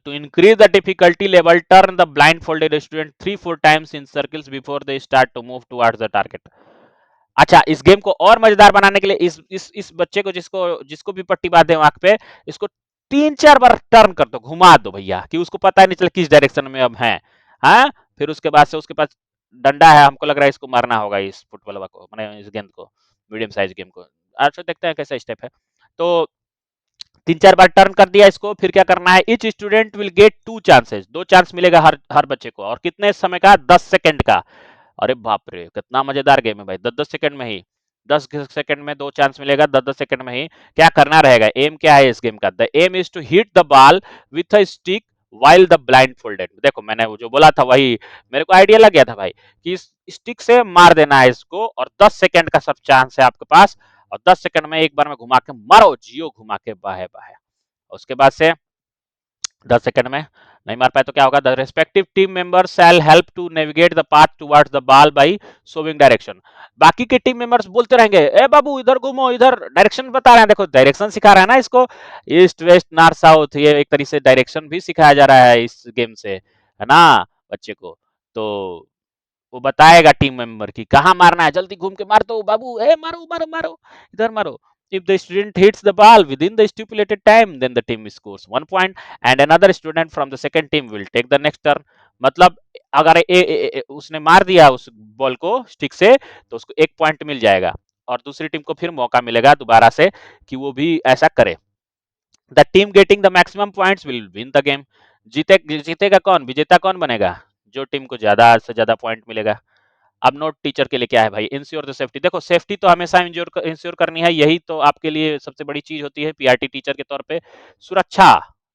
to increase the difficulty level, turn the blindfolded student 3-4 times in circles before they start to move towards the target। अच्छा, इस गेम को और मजेदार बनाने के लिए इस बच्चे को, जिसको जिसको भी पट्टी बांधे आंख पे, इसको 3-4 बार टर्न कर दो, घुमा दो भैया, कि उसको पता ही नहीं चले किस डायरेक्शन में अब है। हाँ, फिर उसके बाद से उसके पास डंडा है, हमको लग रहा है इसको मारना होगा, इस फुटबॉल को, मैंने इस गेंद को, मीडियम साइज गेम को। अच्छा देखते हैं कैसा स्टेप है। तो 3-4 बार टर्न कर दिया इसको, फिर क्या करना है, etch student will get 2 chances, 2 chance मिलेगा हर हर बच्चे को, और कितने समय का, 10 सेकंड का। अरे बाप रे, कितना मजेदार गेम है भाई, 10-10 सेकंड में ही, 10 सेकंड में 2 चांस मिलेगा, 10-10 सेकंड में ही। क्या करना रहेगा, एम क्या है इस गेम का, the aim is to hit the ball with a stick while the blindfolded, देखो मैंने वो जो बोला था वही, मेरे को आइडिया लग गया था भाई, कि इस स्टिक से मार देना है इसको, और 10 सेकंड का सब चांस है आपके पास, और 10 सेकंड में एक बार में घुमा के मारो, जियो घुमा के बाहे बाहे। उसके बाद से 10 सेकंड में नहीं मार पाए तो क्या होगा, the respective team member shall help to navigate the path towards the ball by showing direction. बाकी के टीम मेंबर्स बोलते रहेंगे, ए बाबू इधर घूमो, इधर डायरेक्शन बता रहे हैं, देखो डायरेक्शन सिखा रहा है ना इसको, ईस्ट वेस्ट नॉर्थ साउथ, ये एक तरीके से डायरेक्शन भी सिखाया जा रहा है इस गेम से, है ना बच्चे को। तो वो बताएगा टीम मेंबर की कहाँ मारना है, जल्दी घूम के मार दो बाबू, ए मारो मारो मारो, इधर मारो। If the student hits the ball within the stipulated time, then the team scores 1 point, and another student from the second team will take the next turn। मतलब अगर उसने मार दिया उस बॉल को स्टिक से, तो उसको 1 पॉइंट मिल जाएगा, और दूसरी टीम को फिर मौका मिलेगा दोबारा से कि वो भी ऐसा करे। The team getting the maximum points will win the game. जीतेगा कौन, विजेता कौन बनेगा, जो टीम को ज्यादा से ज्यादा पॉइंट मिलेगा। अब नोट टीचर के लिए क्या है भाई, इंश्योर द सेफ्टी, देखो सेफ्टी तो हमेशा इंश्योर करनी है, यही तो आपके लिए सबसे बड़ी चीज होती है पीआरटी टीचर के तौर पे, सुरक्षा,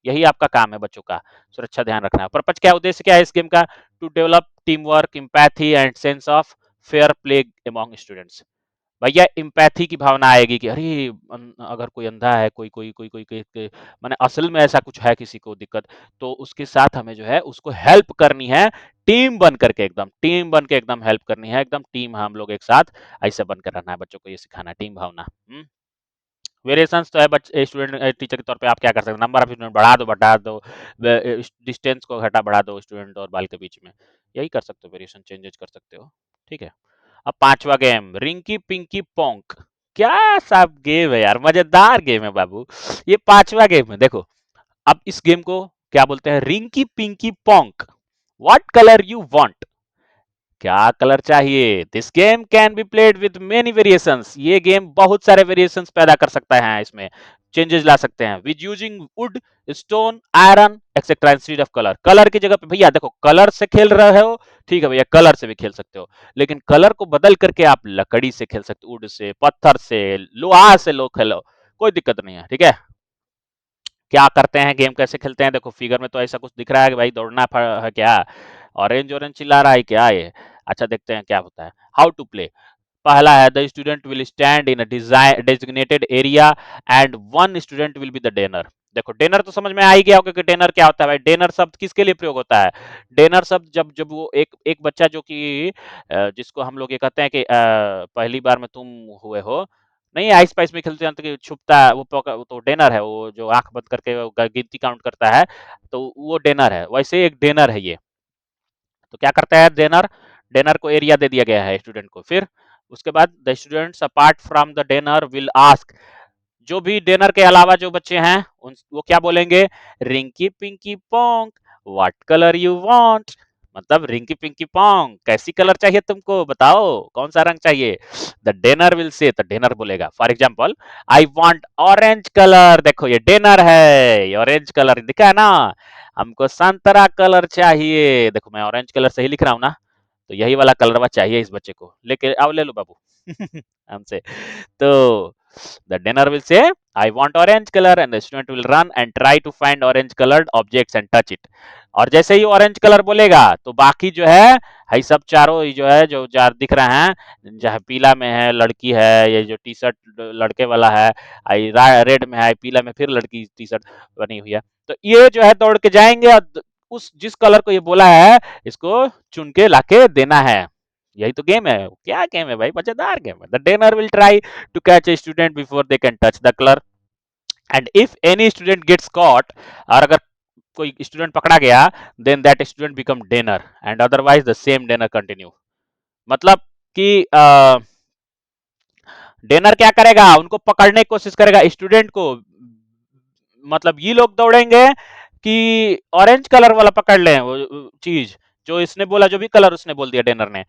यही आपका काम है, बच्चों का सुरक्षा ध्यान रखना है। पर्पज क्या, उद्देश्य क्या है इस गेम का, to develop teamwork, empathy and sense of fair play among students. भैया एम्पैथी की भावना आएगी कि अरे अगर कोई अंधा है, कोई माने असल में ऐसा कुछ है किसी को दिक्कत, तो उसके साथ हमें जो है उसको हेल्प करनी है, टीम बन करके एकदम, टीम बन के एकदम हेल्प करनी है, एकदम टीम हम लोग एक साथ ऐसे बनकर रहना है, बच्चों को ये सिखाना है टीम भावना। वेरिएशंस तो है, बट स्टूडेंट टीचर के तौर पे आप क्या कर सकते हैं, नंबर ऑफ स्टूडेंट बढ़ा दो घटा दो, डिस्टेंस को घटा बढ़ा दो स्टूडेंट और बाल के बीच में, यही कर सकते हो, वेरिएशन चेंजेस कर सकते हो, ठीक है। अब पांचवा गेम, रिंकी पिंकी पोंक, क्या सब गेम है यार, मजेदार गेम है बाबू। ये पांचवा गेम है, देखो अब इस गेम को क्या बोलते हैं, रिंकी पिंकी पोंक, व्हाट कलर यू वांट, क्या कलर चाहिए। This game can be played with many variations, ये गेम बहुत सारे वेरिएशंस पैदा कर सकता है, इसमें चेंजेस ला सकते हैं, with using would, stone, iron etcetera instead of colour. Colour की जगह पे भैया देखो कलर से खेल रहे हो, ठीक है भैया कलर से भी खेल सकते हो, लेकिन कलर को बदल करके आप लकड़ी से खेल सकते हो, वुड से, पत्थर से, लोहा से लो खेलो, कोई दिक्कत नहीं है, ठीक है। क्या करते हैं, गेम कैसे खेलते हैं, देखो फिगर में तो ऐसा कुछ दिख रहा है कि भाई दौड़ना है क्या, ऑरेंज ऑरेंज चिल्ला रहा है क्या ये। अच्छा देखते हैं क्या होता है। हाउ टू प्ले, पहला है, the student will stand in designated area and one student will be the denner. देखो डेनर तो समझ में आ ही गया होगा कि डेनर क्या होता है भाई, डेनर शब्द किसके लिए प्रयोग होता है, डेनर शब्द जब जब वो एक एक बच्चा जो कि जिसको हम लोग ये कहते हैं कि पहली बार में तुम हुए हो, नहीं आइस पाइस में खेलते हैं तो कि छुपता है वो तो डेनर है, वो जो आंख बंद करके वो गिनती काउंट करता है, तो वो डेनर है, वैसे एक डेनर है ये। तो क्या करता है डेनर, डेनर को एरिया दे दिया गया है स्टूडेंट को, फिर उसके बाद the students apart from the denner will ask, जो भी डेनर के अलावा जो बच्चे हैं उन वो क्या बोलेंगे, रिंकी पिंकी पोंक व्हाट कलर यू वांट, मतलब रिंकी पिंकी पोंग, कैसी कलर चाहिए तुमको, बताओ कौन सा रंग चाहिए। द डेनर विल से, तो डेनर बोलेगा for example I want orange colour, देखो ये डेनर है, ये ऑरेंज कलर दिखा है ना, हमको संतरा कलर चाहिए, देखो मैं ऑरेंज कलर से ही लिख रहा हूँ ना, तो यही वाला कलरवा चाहिए इस बच्चे को, लेके आओ ले लो बाबू हमसे। तो the dinner will say I want orange color and the student will run and try to find orange colored objects and touch it। और जैसे ही ऑरेंज कलर बोलेगा तो बाकी जो है सब चारों जो है जो जार दिख रहे हैं, जहाँ पीला में है लड़की है, ये जो टी शर्ट लड़के वाला है, रेड में है, पीला में फिर लड़की टी शर्ट बनी हुई है, तो ये जो है दौड़ के जाएंगे और उस जिस कलर को ये बोला है इसको चुन के लाके देना है। यही तो गेम है, क्या गेम है भाई, मजेदार गेम है। The trainer will try to catch a student before they can touch the colour and if any student gets caught, और अगर कोई स्टूडेंट पकड़ा गया, then that student become denner and otherwise the same denner continue. मतलब कि डेनर क्या करेगा, उनको पकड़ने की कोशिश करेगा स्टूडेंट को, मतलब ये लोग दौड़ेंगे कि ऑरेंज कलर वाला पकड़ लें वो चीज जो इसने बोला, जो भी कलर उसने बोल दिया डेनर ने,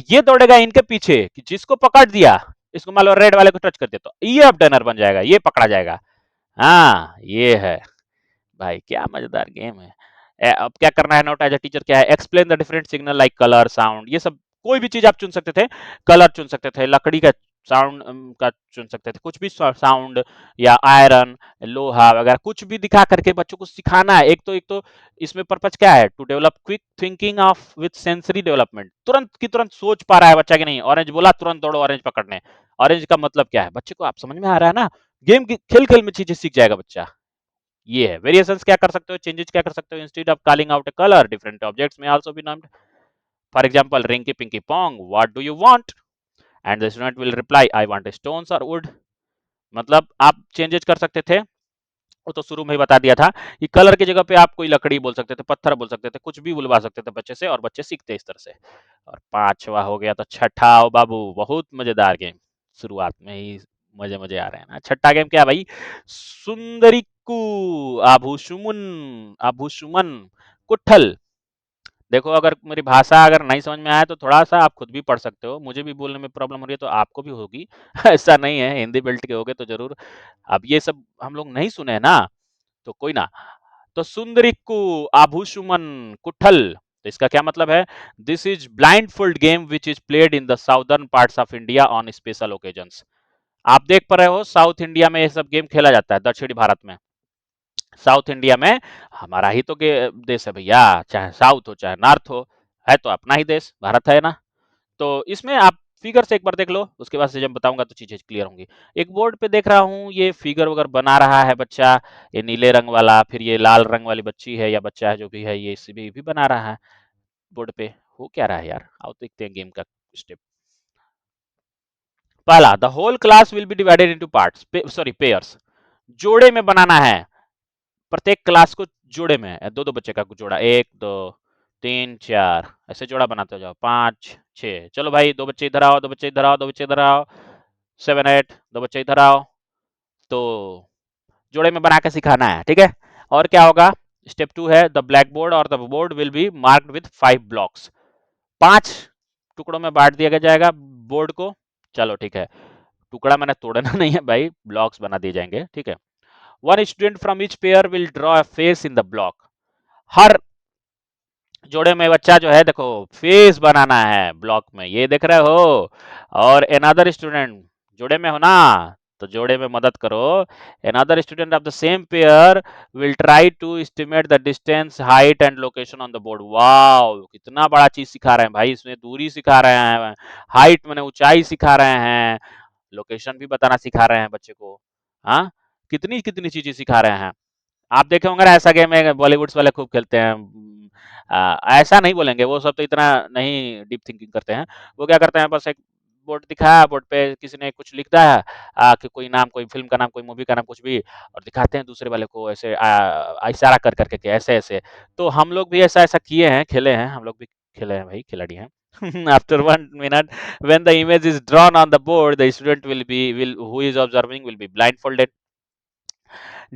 ये दौड़ेगा इनके पीछे कि जिसको पकड़ दिया, इसको मान लो रेड वाले को टच कर दिया तो ये अब डेनर बन जाएगा, ये पकड़ा जाएगा। हाँ ये है भाई, क्या मजेदार गेम है। अब क्या करना है, नोट एज अ टीचर क्या है, explain the different signal like colour sound, ये सब कोई भी चीज आप चुन सकते थे, कलर चुन सकते थे, लकड़ी का साउंड का चुन सकते थे, कुछ भी साउंड या आयरन लोहा वगैरह कुछ भी दिखा करके बच्चों को सिखाना है। एक तो इसमें पर्पज क्या है, to develop quick thinking of with sensory development, तुरंत की तुरंत सोच पा रहा है बच्चा कि नहीं, ऑरेंज बोला तुरंत दौड़ो ऑरेंज पकड़ने, ऑरेंज का मतलब क्या है बच्चे को आप समझ में आ रहा है ना, गेम की खेल खेल में चीजें सीख जाएगा बच्चा। ये है वेरिएशंस, क्या कर सकते हो, चेंजेस क्या कर सकते हो, instead of calling out a colour different objects में also be named, for example रिंकी पिंकी पोंग what do you want and the student will reply I want stones और वुड। मतलब आप चेंजेस कर सकते थे, वो तो शुरू में ही बता दिया था कि कलर की जगह पे आप कोई लकड़ी बोल सकते थे, पत्थर बोल सकते थे, कुछ भी बुलवा सकते थे बच्चे से और बच्चे सीखते इस तरह से। और पांचवा हो गया, तो छठा हो बाबू, बहुत मजेदार गेम, शुरुआत में ही मजे मजे आ रहे हैं ना। छठा गेम क्या भाई, सुंदरिकू आभूषुमन, आभूषुमन कुट्ठल। देखो अगर मेरी भाषा अगर नहीं समझ में आए तो थोड़ा सा आप खुद भी पढ़ सकते हो, मुझे भी बोलने में प्रॉब्लम हो रही है तो आपको भी होगी ऐसा नहीं है, हिंदी बेल्ट के होगे तो जरूर। अब ये सब हम लोग नहीं सुने हैं ना, तो कोई ना। तो सुंदरिक्कू आभूषुमन कुट्ठल, तो इसका क्या मतलब है, this is blindfold game which is played in the southern parts of India on special occasions. आप देख पा रहे हो साउथ इंडिया में ये सब गेम खेला जाता है, दक्षिणी भारत में, साउथ इंडिया में, हमारा ही तो देश है भैया, चाहे साउथ हो चाहे नॉर्थ हो, है तो अपना ही देश भारत है ना। तो इसमें आप फिगर से एक बार देख लो, उसके बाद से जब बताऊंगा तो चीजें क्लियर होंगी। एक बोर्ड पे देख रहा हूँ ये फिगर वगैरह बना रहा है बच्चा, ये नीले रंग वाला, फिर ये लाल रंग वाली बच्ची है या बच्चा है जो भी है, ये इसी भी बना रहा है बोर्ड पे। हो क्या रहा है यार, आओ देखते हैं गेम का स्टेप। पहला, the whole class will be divided into parts, sorry pairs, जोड़े में बनाना है, प्रत्येक क्लास को जोड़े में, दो दो बच्चे का जोड़ा, एक दो तीन चार, ऐसे जोड़ा बनाते जाओ, पांच छह, चलो भाई दो बच्चे इधर आओ, दो बच्चे इधर आओ, दो बच्चे इधर आओ, 7 8, दो बच्चे इधर आओ। तो जोड़े में बना के सिखाना है, ठीक है। और क्या होगा, स्टेप 2 है, द ब्लैक बोर्ड और the board will be marked with 5 blocks, 5 टुकड़ों में बांट दिया जाएगा बोर्ड को। चलो ठीक है, टुकड़ा मैंने तोड़ना नहीं है भाई, ब्लॉक्स बना दिए जाएंगे, ठीक है। One student from each pair will draw a face in the block, हर जोड़े में बच्चा जो है देखो फेस बनाना है ब्लॉक में, ये देख रहे हो। और अनदर स्टूडेंट, जोड़े में हो ना, तो जोड़े में मदद करो, another student of the same pair will try to estimate the distance height and location on the board. Wow कितना बड़ा चीज सिखा रहे हैं भाई, इसमें दूरी सिखा रहे हैं, हाइट मैंने ऊंचाई सिखा रहे हैं, लोकेशन भी बताना सिखा रहे हैं बच्चे को। हाँ, कितनी कितनी चीजें सिखा रहे हैं। आप देखे होंगे ना ऐसा गेम है, बॉलीवुड्स वाले खूब खेलते हैं। ऐसा नहीं बोलेंगे, वो सब तो इतना नहीं डीप थिंकिंग करते हैं। वो क्या करते हैं, बस एक बोर्ड दिखाया, बोर्ड पे किसी ने कुछ लिखता है, कि कोई नाम, कोई फिल्म का नाम, कोई मूवी का नाम, कुछ भी, और दिखाते हैं दूसरे वाले को ऐसे इशारा कर करके के ऐसे ऐसे। तो हम लोग भी ऐसा ऐसा किए हैं, खेले हैं, हम लोग भी खेले हैं भाई, खिलाड़ी हैं। After 1 minute, when the image is drawn on the board, the student will who is observing will be blindfolded।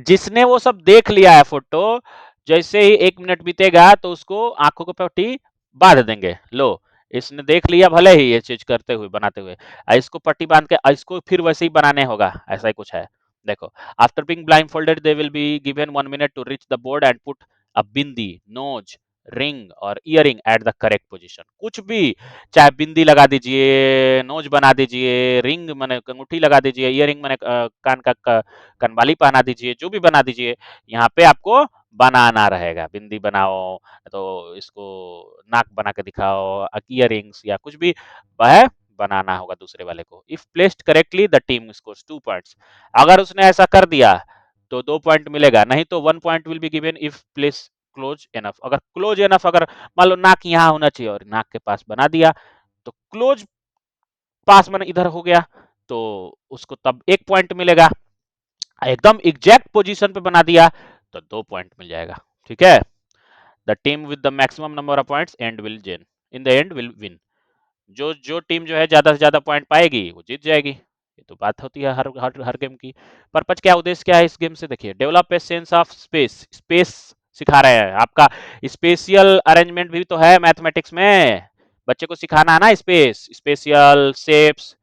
जिसने वो सब देख लिया है फोटो, जैसे ही 1 मिनट बीतेगा तो उसको आंखों को पट्टी बांध देंगे। लो, इसने देख लिया भले ही ये चीज करते हुए बनाते हुए, इसको पट्टी बांध के इसको फिर वैसे ही बनाने होगा, ऐसा ही कुछ है। देखो, after being blindfolded they will be given 1 minute to reach the board and put a bindi, nose, ring और earring at the correct position. कुछ भी, चाहे बिंदी लगा दीजिए, नोज बना दीजिए, रिंग मैंने अंगूठी लगा दीजिए, इयरिंग मैंने कान का कनवाली पहना दीजिए, जो भी बना दीजिए, यहाँ पे आपको बनाना रहेगा। बिंदी बनाओ, तो इसको नाक बना के दिखाओ, इयरिंग्स या कुछ भी वह बनाना होगा दूसरे वाले को। If placed correctly the team scores 2 points. अगर उसने ऐसा कर दिया तो 2 पॉइंट मिलेगा, नहीं तो 1 point will be given if place close enough. अगर क्लोज एनफ, अगर मान लो नाक यहाँ होना चाहिए और नाक के पास बना दिया, तो क्लोज पास मैंने इधर हो गया, तो उसको तब 1 पॉइंट मिलेगा। एकदम एग्जैक्ट पोजीशन पे बना दिया तो 2 पॉइंट मिल जाएगा। ठीक है, the team with the maximum number of points and will gain in the end will win. जो जो टीम जो है ज्यादा से ज्यादा पॉइंट पाएगी वो जीत जाएगी। ये तो बात होती है हर हर हर गेम की। पर्पज क्या, उद्देश्य क्या है इस गेम से, देखिए, develop a sense of space. Space सिखा रहे हैं आपका, स्पेशियल अरेंजमेंट भी तो है मैथमेटिक्स में, बच्चे को सिखाना है ना, space, spatial shapes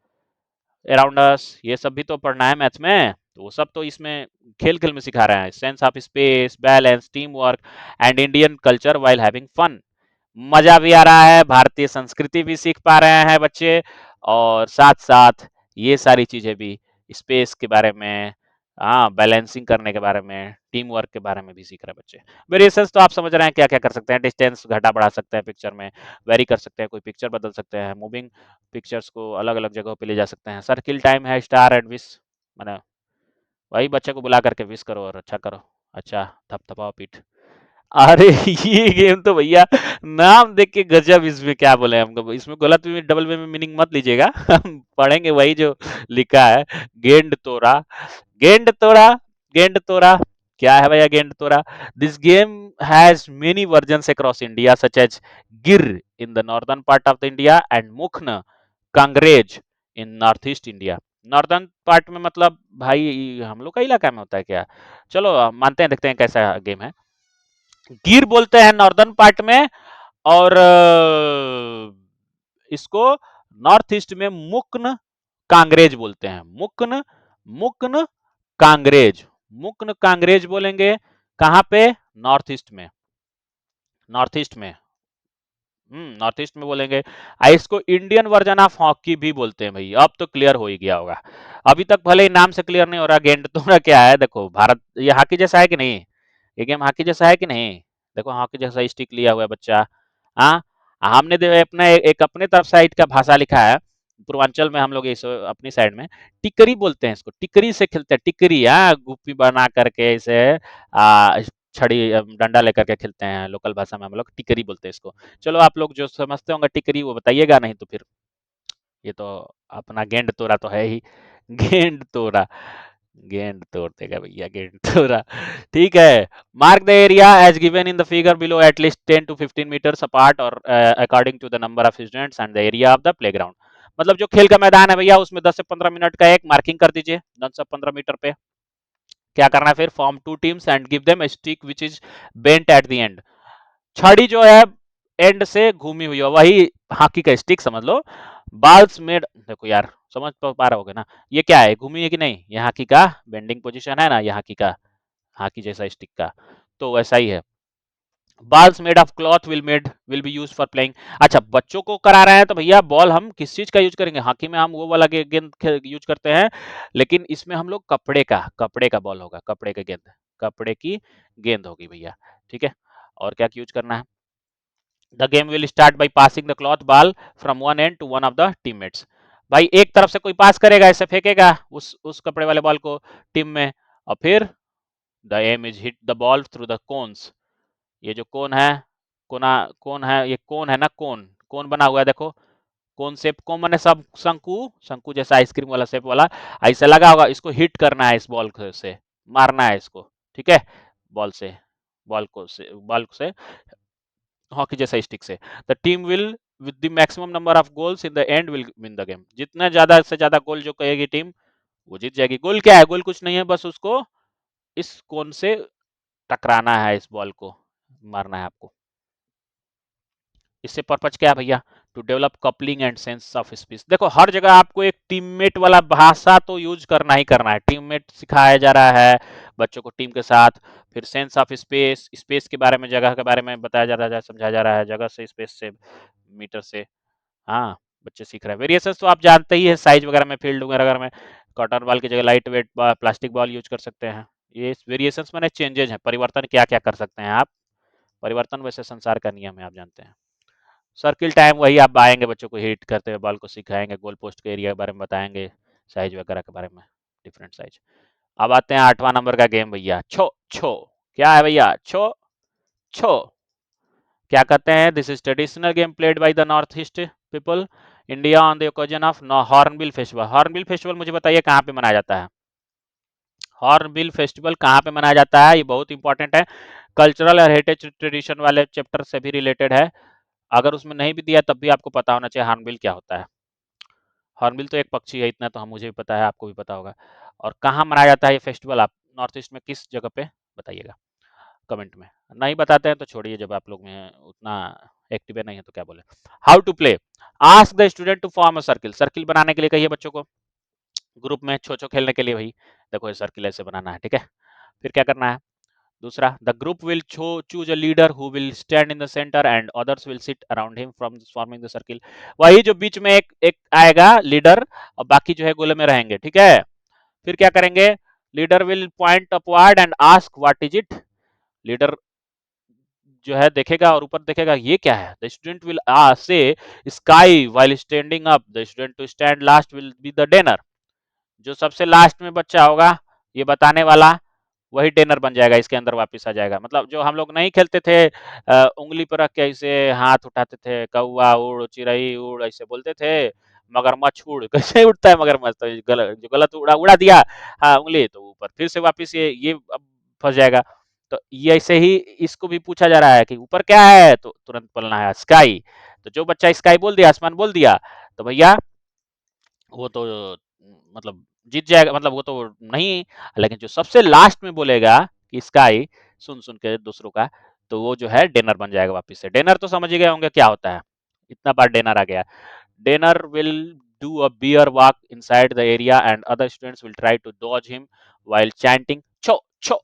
around us, ये सब भी तो पढ़ना है मैथ्स में, तो वो सब तो इसमें खेल खेल में सिखा रहे हैं। Sense of space, balance, team work and Indian culture while having fun. मजा भी आ रहा है, भारतीय संस्कृति भी सीख पा रहे हैं बच्चे, और साथ साथ ये सारी चीजें भी, स्पेस के बारे में, हाँ, बैलेंसिंग करने के बारे में, टीम वर्क के बारे में भी सीख रहे हैं बच्चे। वेरिएशंस तो आप समझ रहे हैं क्या क्या कर सकते हैं, डिस्टेंस घटा बढ़ा सकते हैं पिक्चर में, वेरी कर सकते हैं, कोई पिक्चर बदल सकते हैं, मूविंग पिक्चर्स को अलग अलग जगहों पे ले जा सकते हैं, सर्किल टाइम है, स्टार एंड विश, मैंने वही बच्चे को बुला करके विश करो और अच्छा करो, अच्छा थपथपाओ पीठ। अरे ये गेम तो भैया नाम देख के गजब, इसमें क्या बोले हमको, इसमें गलत भी डबल में मीनिंग मत लीजिएगा। हम पढ़ेंगे वही जो लिखा है। गेंड तोड़ा, गेंड तोड़ा, गेंड तोड़ा, क्या है भैया गेंड तोड़ा? This game has many versions across India such as गिर in the northern part of the India and मुख्न, कांग्रेज in north east India. Northern part में मतलब भाई हम लोग का इलाका में होता है क्या? चलो मानते हैं, देखते हैं कैसा गेम है। गिर बोलते हैं नॉर्दर्न पार्ट में, और इसको नॉर्थ ईस्ट में मुक्न कांग्रेज बोलते हैं। मुक्न, मुक्न कांग्रेज, मुक्न कांग्रेज बोलेंगे कहां पे? नॉर्थ ईस्ट में, नॉर्थ ईस्ट में, नॉर्थ ईस्ट में बोलेंगे। इसको इंडियन वर्जन ऑफ हॉकी भी बोलते हैं भाई, अब तो क्लियर हो ही गया होगा। अभी तक भले ही नाम से क्लियर नहीं हो रहा, गेंद तोड़ा क्या है, देखो भारत, ये हॉकी जैसा है कि नहीं? ये गेम हॉकी जैसा है कि नहीं? देखो हॉकी जैसा स्टिक लिया हुआ है बच्चा। हाँ, हमने अपना एक अपने तरफ साइड का भाषा लिखा है, पूर्वांचल में हम लोग इस अपनी साइड में टिकरी बोलते हैं इसको, टिकरी से खेलते हैं, टिकरी, हाँ, गुप्पी बना करके इसे छड़ी डंडा लेकर के खेलते हैं, लोकल भाषा में हम लोग टिकरी बोलते हैं इसको। चलो आप लोग जो समझते होंगे टिकरी वो बताइएगा, नहीं तो फिर ये तो अपना गेंद तोड़ा तो है ही। गेंद तोड़ा, गेंद तोड़ देगा भैया, गेंद तोड़ा। ठीक है, mark the area as given in the figure below at least 10 to 15 metres apart और according to the number of students and the area of the playground. मतलब जो खेल का मैदान है भैया उसमें 10 से 15 मिनट का एक मार्किंग कर दीजिए, 10 से 15 मीटर पे। क्या करना है फिर? Form 2 teams and give them a stick which is bent at the end। छड़ी जो है एंड से घूमी हुई है, वही हॉकी का स्टिक समझ लो। बाल्स मेड, देखो यार समझ पा रहे होगे ना, ये क्या है, घूमी है कि नहीं? ये हॉकी का बेंडिंग पोजीशन है ना, ये हॉकी का, हॉकी जैसा स्टिक का, तो वैसा ही है। balls made of cloth will be used for playing। अच्छा, बच्चों को करा रहे हैं तो भैया बॉल हम किस चीज का यूज करेंगे? हॉकी में हम वो वाला गेंद यूज करते हैं, लेकिन इसमें हम लोग कपड़े का बॉल होगा, कपड़े का गेंद, कपड़े की गेंद होगी भैया। ठीक है, और क्या यूज करना है? The game will start by passing the cloth ball from one end to one of the teammates. भाई एक तरफ से कोई पास करेगा, ऐसे फेंकेगा उस कपड़े वाले बॉल को टीम में, और फिर the aim is hit the ball through the cones. ये जो कोन है, कोना, कोन है, ये कोन है ना, कोन, कोन बना हुआ है देखो, कोन शेप, कोन माने सब शंकु, शंकु जैसा आइसक्रीम वाला शेप वाला, ऐसे लगा होगा, इसको हिट करना है, इस बॉल से मारना है इसको। ठीक है, बॉल से, बॉल से हॉकी जैसा स्टिक से। The team will with the maximum number of goals in the end will win the game. जितना ज्यादा से ज्यादा गोल जो करेगी टीम वो जीत जाएगी। गोल क्या है? गोल कुछ नहीं है, बस उसको इस कोन से टकराना है, इस बॉल को मारना है आपको। इससे पर्पज क्या है भैया? To develop coupling and sense of space. देखो हर जगह आपको एक टीममेट वाला भाषा तो यूज करना ही करना है, टीममेट सिखाया जा रहा है बच्चों को टीम के साथ। फिर सेंस ऑफ स्पेस, स्पेस के बारे में, जगह के बारे में बताया जा रहा है, समझाया जा रहा है, जगह से, स्पेस से, मीटर से। हाँ, बच्चे सीख रहे हैं। वेरिएशंस तो आप जानते ही है, साइज वगैरह में, फील्ड वगैरह में, कॉटन बॉल की जगह light weight plastic ball use कर सकते हैं। ये वेरिएशंस माने चेंजेज हैं, परिवर्तन क्या क्या कर सकते हैं आप। परिवर्तन वैसे संसार का नियम है, आप जानते हैं। सर्किल टाइम वही आप आएंगे, बच्चों को हिट करते हुए बॉल को सिखाएंगे, गोल पोस्ट के एरिया के बारे में बताएंगे, साइज वगैरह के बारे में, डिफरेंट साइज। अब आते हैं 8वां नंबर का गेम भैया, छो छो। क्या है भैया? छो छो। क्या कहते हैं? This is traditional game played by the north east people India on the occasion of hornbill festival. Hornbill festival मुझे बताइए कहाँ पे मनाया जाता है? हॉर्नबिल फेस्टिवल कहाँ पे मनाया जाता है? ये बहुत इंपॉर्टेंट है, कल्चरल और हेरिटेज ट्रेडिशन वाले चैप्टर से भी रिलेटेड है। अगर उसमें नहीं भी दिया तब भी आपको पता होना चाहिए हॉर्नबिल क्या होता है। हॉर्नबिल तो एक पक्षी है, इतना तो हम मुझे भी पता है, आपको भी पता होगा। और कहाँ मनाया जाता है ये फेस्टिवल? आप नॉर्थ ईस्ट में किस जगह पे, बताइएगा कमेंट में। नहीं बताते हैं तो छोड़िए, जब आप लोग में उतना एक्टिव नहीं है तो क्या बोले। How to play? Ask the student to form a circle. Circle बनाने के लिए कहिए बच्चों को, ग्रुप में छो छो खेलने के लिए भाई। देखो ये सर्किल ऐसे बनाना है, ठीक है। फिर क्या करना है? दूसरा, the group will choose a leader who will stand in the centre and others will sit around him from forming the circle. वही जो बीच में एक एक आएगा लीडर, और बाकी जो है गोले में रहेंगे, ठीक है। फिर क्या करेंगे? Leader will point upward and ask what is it. Leader जो है देखेगा और ऊपर देखेगा, ये क्या है? The student will say sky while standing up. The student to stand last will be the dinner. जो सबसे लास्ट में बच्चा होगा ये बताने वाला, वही डिनर बन जाएगा, इसके अंदर वापस आ जाएगा। मतलब जो हम लोग नहीं खेलते थे, उंगली पर रख के ऐसे हाथ उठाते थे, कौवा उड़, चिड़ई उड़, ऐसे बोलते थे, मगरमच्छ उड़। कैसे उड़ता है मगरमच्छ? तो गलत, जो गलत उड़ा उड़ा दिया हाँ उंगली, तो ऊपर फिर से वापस ये अब फंस जाएगा। तो ये ऐसे ही इसको भी पूछा जा रहा है कि ऊपर क्या है, तो तुरंत बोलना है स्काई। तो जो बच्चा स्काई बोल दिया, आसमान बोल दिया, तो भैया वो तो मतलब जीत जाएगा, मतलब वो तो नहीं। लेकिन जो सबसे लास्ट में बोलेगा कि स्काई, सुन सुन के दूसरों का, तो वो जो है डिनर बन जाएगा वापस से। डिनर तो समझ ही गए होंगे क्या होता है, इतना बार डिनर आ गया। Dinner will do a bear walk inside the area and other students will try to dodge him while chanting छो छो।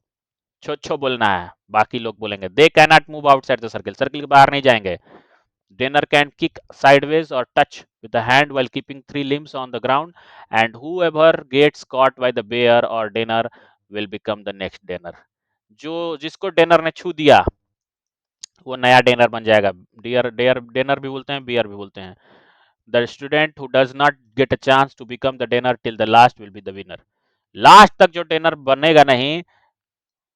छो छो बोलना है, बाकी लोग बोलेंगे they can not move outside the circle. Circle के बाहर नहीं जाएंगे। Dinner can kick sideways or touch with the hand while keeping three limbs on the ground, and whoever gets caught by the bear or dinner will become the next dinner. जो जिसको dinner ने छू दिया वो नया dinner बन जाएगा। Dear dear dinner भी बोलते हैं, बियर भी बोलते हैं। The student who does not get a chance to become the dinner till the last will be the winner. Last तक जो डिनर बनेगा नहीं,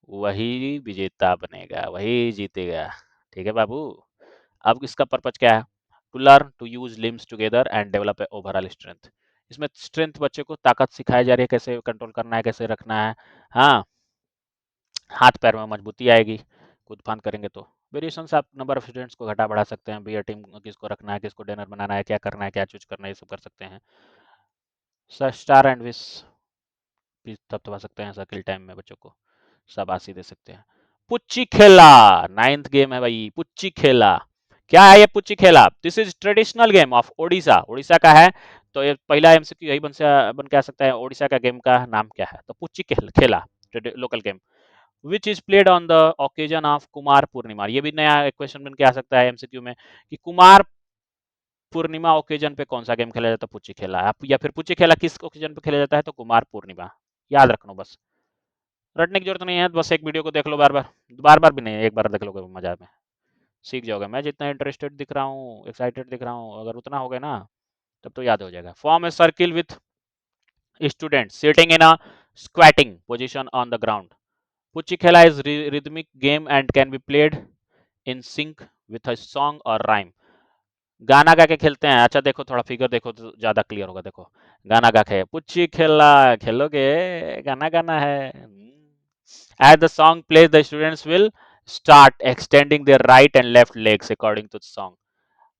वही विजेता बनेगा, वही जीतेगा। ठीक है बाबू। अब इसका पर्पज क्या है? To learn to use limbs together and develop a overall strength. इसमें स्ट्रेंथ बच्चे को ताकत सिखाई जा रही है, कैसे कंट्रोल करना है, कैसे रखना है। हाँ, हाथ पैर में मजबूती आएगी, कूद फान करेंगे तो। वेरिएशन आप नंबर ऑफ स्टूडेंट्स को घटा बढ़ा सकते हैं, बियर टीम किसको रखना है, किसको डिनर बनाना है, क्या करना है, क्या चूज करना है, ये सब कर सकते हैं। स्टार एंड विश भी थपथपा सकते हैं सर्किल टाइम में बच्चों को, शाबाशी दे सकते हैं। पुच्ची खेला, नाइन्थ गेम है भाई, पुच्ची खेला। क्या है ये पुच्ची खेला? This is traditional game of Odisha. Odisha का है, तो ये पहला एमसीक्यू यही बन के आ सकता है, ओडिशा का गेम का नाम क्या है? तो Puchi Khela, local game, which is played on the occasion of Kumar Purnima. ये भी नया क्वेश्चन बन के आ सकता है एमसीक्यू में, कि कुमार पूर्णिमा ओकेजन पे कौन सा गेम खेला जाता है? पुच्ची खेला। आप या फिर पुच्ची खेला किस ओकेजन पे खेला जाता है? तो कुमार पूर्णिमा। याद रखना बस, रटने की जरूरत नहीं है, बस एक वीडियो को देख लो बार बार, बार बार भी नहीं, एक बार देख लोगे मजा में सीख जाओगे। मैं जितना इंटरेस्टेड दिख रहा हूँ, एक्साइटेड दिख रहा हूँ, अगर उतना हो गया ना तब तो याद हो जाएगा। Form a circle with student sitting in a squatting position on the ground. Puchi Khela is rhythmic game and can be played in sync with a song और राइम। गाना गा के खेलते हैं। अच्छा देखो, थोड़ा फिगर देखो तो ज्यादा क्लियर होगा। देखो, गाना गा के पुच्ची खेला खेलोगे, गाना गाना है। As the song plays, the students will start extending their right and left legs according to the song.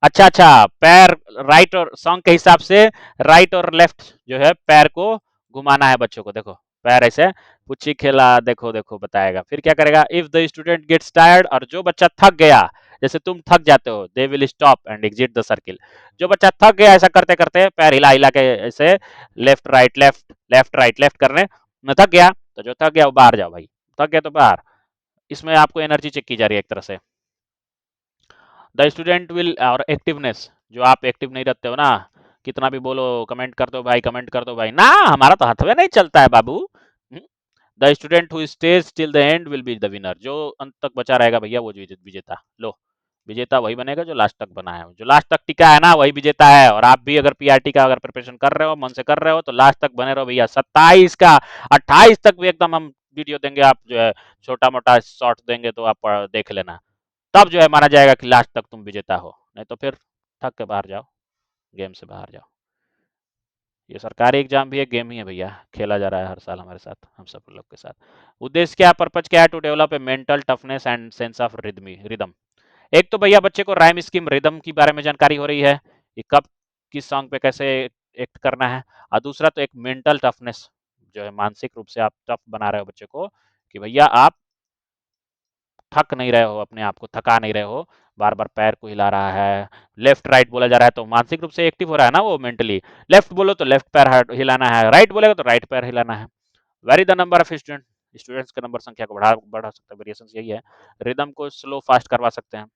अच्छा अच्छा, पैर राइट और सॉन्ग के हिसाब से राइट और लेफ्ट जो है पैर को घुमाना है बच्चों को। देखो पैर ऐसे, पुच्ची खेला, देखो देखो बताएगा। फिर क्या करेगा? If the student gets tired, और जो बच्चा थक गया, जैसे तुम थक जाते हो, they will stop and exit the circle. जो बच्चा थक गया ऐसा करते करते, पैर हिला हिला के ऐसे लेफ्ट राइट लेफ्ट करने में थक गया, तो जो थक गया वो बाहर जाओ भाई, थक गया तो बाहर। इसमें आपको एनर्जी चेक की जा रही है एक तरह से। द स्टूडेंट विल, और एक्टिवनेस, जो आप एक्टिव नहीं रहते हो ना, कितना भी बोलो कमेंट कर दो भाई, कमेंट कर दो भाई, ना हमारा तो हथवे नहीं चलता है बाबू। The student who stays till the end will be the winner, जो अंत तक बचा रहेगा भैया वो विजेता। लो, विजेता वही बनेगा जो लास्ट तक बना है, जो लास्ट तक टिका है ना वही विजेता है। और आप भी अगर पीआरटी का अगर प्रिपरेशन कर रहे हो, मन से कर रहे हो, तो लास्ट तक बने रहो भैया। 27 का 28 तक भी एकदम हम वीडियो देंगे, आप जो है छोटा मोटा शॉर्ट देंगे तो आप देख लेना, तब जो है माना जाएगा कि लास्ट तक तुम विजेता हो, नहीं तो फिर थक के बाहर जाओ, गेम से बाहर जाओ। ये सरकारी एग्जाम भी एक गेम ही है भैया, खेला जा रहा है हर साल हमारे साथ, हम सब लोग के साथ। उद्देश्य क्या, पर्पज क्या है, to develop a mental toughness and sense of rhythm. एक तो भैया बच्चे को राइम स्कीम रिदम के बारे में जानकारी हो रही है कि कब किस सॉन्ग पे कैसे एक्ट करना है, और दूसरा तो एक मेंटल टफनेस, जो है मानसिक रूप से आप टफ बना रहे हो बच्चे को, कि भैया आप थक नहीं रहे हो, अपने आप को थका नहीं रहे हो, बार बार पैर को हिला रहा है, लेफ्ट राइट बोला जा रहा है तो मानसिक रूप से एक्टिव हो रहा है ना वो मेंटली। लेफ्ट बोलो तो लेफ्ट पैर हिलाना है, राइट बोलेगा तो राइट पैर हिलाना है। Very the number of student, students का नंबर संख्या को बढ़ा सकते हैं, वेरिएशन यही है। रिदम को स्लो फास्ट करवा सकते हैं।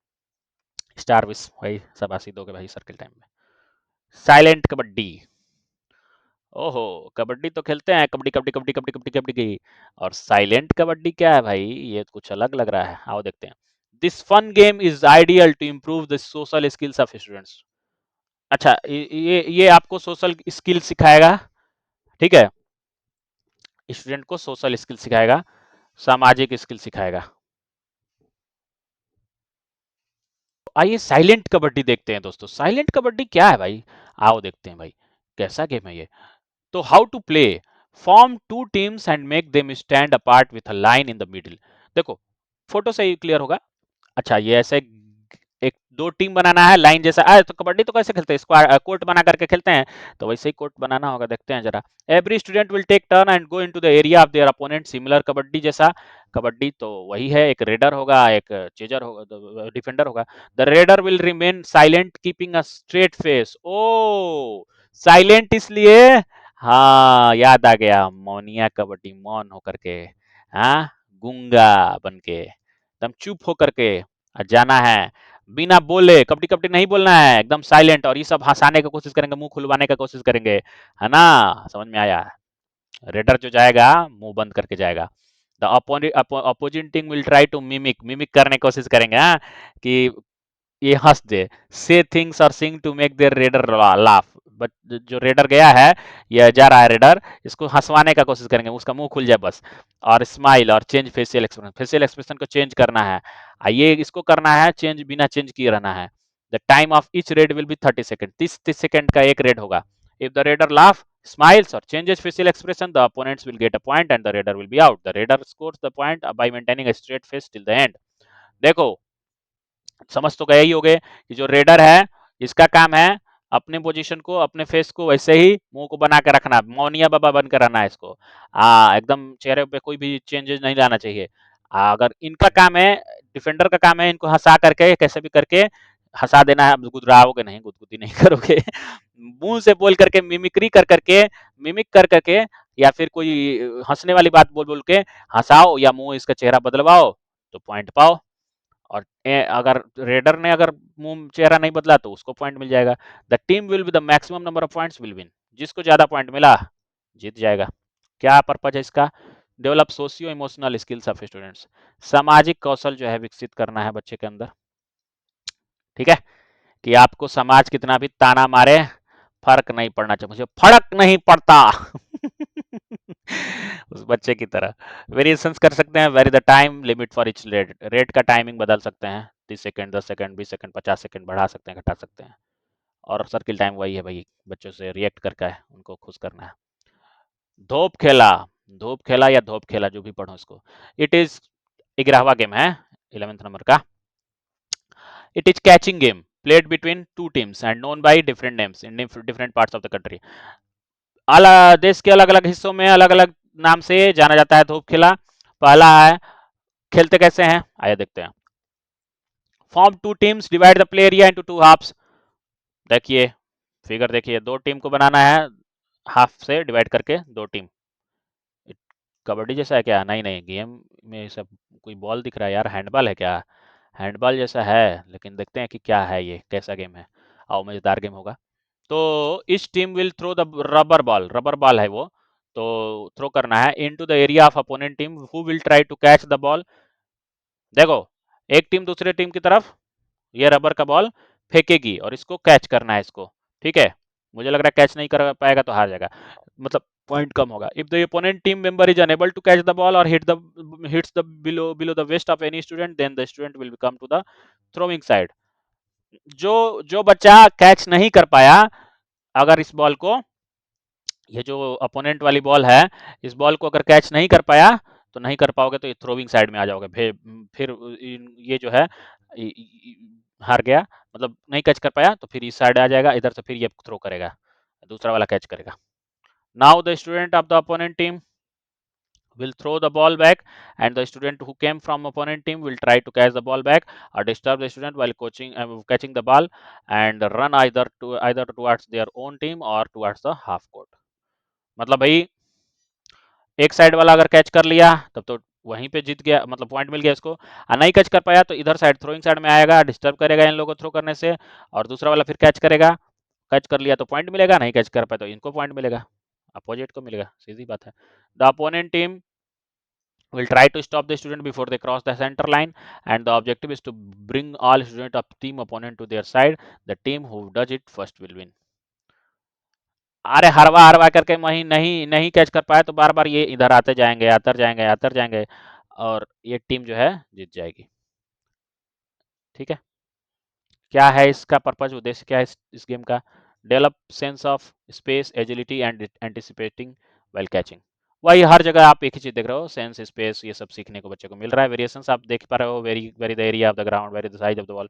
स्टार विश भाई शाबाशी दोगे भाई सर्किल टाइम में। साइलेंट कबड्डी, ओहो, कबड्डी तो खेलते हैं, कबड्डी कबड्डी कबड्डी कबड्डी कबड्डी कबड्डी की। और साइलेंट कबड्डी क्या है भाई, ये कुछ अलग लग रहा है, आओ देखते हैं। This fun game is ideal to improve the social skills of students. अच्छा, ये आपको सोशल स्किल सिखाएगा, ठीक है, स्टूडेंट को सोशल स्किल सिखाएगा, सामाजिक स्किल सिखाएगा। आइए साइलेंट कबड्डी देखते हैं दोस्तों, साइलेंट कबड्डी क्या है भाई, आओ देखते हैं भाई कैसा गेम है ये। तो how to play, form two teams and make them stand apart with a line in the middle. देखो फोटो से ही क्लियर होगा। अच्छा, ये ऐसे एक दो टीम बनाना है लाइन जैसा, तो कबड्डी तो कैसे खेलते हैं, स्क्वायर कोर्ट बना करके खेलते हैं, तो वैसे ही कोर्ट बनाना होगा, देखते हैं जरा। Every student will take turn and go into the area of their opponent, similar kabaddi जैसा। कबड्डी तो वही है, एक रेडर होगा, एक चेजर होगा, डिफेंडर होगा। The raider will remain silent keeping a straight face. ओ, साइलेंट इसलिए, हाँ याद आ गया, मौनिया कबड्डी, मौन होकर के, हाँ, गूंगा बन के एकदम चुप होकर के जाना है, बिना बोले, कबड्डी कबड्डी नहीं बोलना है, एकदम साइलेंट। और ये सब हंसाने की कोशिश करेंगे, मुंह खुलवाने की कोशिश करेंगे, है ना, समझ में आया। रेडर जो जाएगा मुंह बंद करके जाएगा। The opposite team will try to mimic, mimic करने की कोशिश करेंगे, हाँ, कि ये हंस दे, से थिंग्स और sing to make their raider laugh. But जो रेडर गया है, ये जा रहा है रेडर, इसको हंसवाने का कोशिश करेंगे, उसका मुंह खुल जाए बस। और स्माइल और change facial expression, facial expression को चेंज करना है, ये इसको करना है चेंज, बिना चेंज किए रहना है। The time of each red will be 30 second, 30 second का एक रेड होगा। If the raider laugh, smiles or changes facial expression, the opponents will get a point and the raider will be out. The raider scores the point by maintaining a straight face till the end. देखो, समझ तो गए ही होगे कि जो raider है इसका काम है अपने पोजीशन को, अपने फेस को वैसे ही मुंह को बना के रखना, मौनिया बाबा बनकर रहना है इसको, एकदम चेहरे पे कोई भी चेंजेस नहीं लाना चाहिए। अगर इनका काम है, डिफेंडर का काम है इनको हंसा करके कैसे भी करके हंसा देना है, गुदराओगे नहीं, गुदगुदी नहीं करोगे मुंह से बोल करके, मिमिक्री कर करके, मिमिक कर करके, या फिर कोई हंसने वाली बात बोल बोल के हंसाओ, या मुंह इसका चेहरा बदलवाओ, तो पॉइंट पाओ। और अगर रेडर ने अगर मुंह चेहरा नहीं बदला तो उसको पॉइंट मिल जाएगा। The team will be the maximum number of points will win, जिसको ज्यादा पॉइंट मिला जीत जाएगा। क्या पर्पज है इसका, develop socio emotional skills of students, सामाजिक कौशल जो है विकसित करना है बच्चे के अंदर, ठीक है, कि आपको समाज कितना भी ताना मारे फर्क नहीं पड़ना चाहिए, मुझे फर्क नहीं पड़ता उस बच्चे की तरह। वेरिएशंस कर सकते हैं, very the time limit for each rate, rate का टाइमिंग बदल सकते हैं, 30 सेकेंड, 10 सेकेंड, 20 सेकेंड, 50 सेकेंड, बढ़ा सकते हैं, घटा सकते हैं। और सर्किल टाइम वही है भाई, बच्चों से रिएक्ट करके है, उनको खुश करना है। धोप खेला, धूप खेला या धोप खेला जो भी पढ़ो इसको, इट इज 11वां गेम है, 11th नंबर का। It is catching game played between two teams and known by different names in different parts of the country. देश के अलग अलग हिस्सों में अलग अलग नाम से जाना जाता है धूप खेला। पहला है, खेलते कैसे हैं आइए देखते हैं। Form two teams, divide the play area into two halves. देखिए फिगर देखिए, दो टीम को बनाना है, हाफ से डिवाइड करके दो टीम। कबड्डी जैसा है क्या? नहीं नहीं, गेम में सब कोई बॉल दिख रहा है यार, हैंडबॉल है क्या? हैंडबॉल जैसा है, लेकिन देखते हैं कि क्या है, ये कैसा गेम है। आओ, मजेदार गेम होगा। तो इस team will throw the rubber ball, rubber ball है वो, तो थ्रो करना है into the area of opponent team, who will try to catch the ball. देखो, एक टीम दूसरे टीम की तरफ ये रबर का बॉल फेंकेगी और इसको कैच करना है इसको, ठीक है। मुझे लग रहा है कैच नहीं कर पाएगा तो हार जाएगा, मतलब पॉइंट कम होगा। If the opponent team member is unable to catch the ball और hits the below the waist of any student, then the student will come to the throwing side. जो जो बच्चा कैच नहीं कर पाया, अगर इस बॉल को, ये जो अपोनेंट वाली बॉल है, इस बॉल को अगर कैच नहीं कर पाया, तो नहीं कर पाओगे तो ये थ्रोइंग साइड में आ जाओगे। फिर ये जो है हार गया, मतलब नहीं कैच कर पाया, तो फिर इस साइड आ जाएगा, इधर से फिर ये थ्रो करेगा, दूसरा वाला कैच करेगा। Now the student of the opponent team will throw the ball back, and the student who came from opponent team will try to catch the ball back or disturb the student while catching the ball, and run either towards their own team or towards the half court। मतलब भाई, एक side वाला अगर catch कर लिया तब तो वहीं पे जीत गया, मतलब पॉइंट मिल गया इसको, और नहीं कैच कर पाया तो इधर साइड थ्रोइंग साइड में आएगा, डिस्टर्ब करेगा इन लोगों को थ्रो करने से, और दूसरा वाला फिर कैच करेगा। कैच कर लिया तो पॉइंट मिलेगा, नहीं कैच कर पाया तो इनको पॉइंट मिलेगा, अपोजिट को मिलेगा, सीधी बात है। The opponent team will try to stop the student before they cross the center line, and the objective is to bring all student of team opponent to their side, the team who does it first will win। अरे हरवा हरवा करके वही नहीं नहीं catch कर पाए तो बार बार ये इधर आते जाएंगे, आतर जाएंगे, आतर जाएंगे, और ये टीम जो है जीत जाएगी, ठीक है। क्या है इसका पर्पज, उद्देश्य क्या है इस गेम का? Develop sense of space, agility and anticipating well catching. वही हर जगह आप एक ही चीज देख रहे हो, सेंस स्पेस, ये सब सीखने को बच्चे को मिल रहा है। वेरिएशंस आप देख पा रहे हो, very very the area of the ground, very the size of the ball,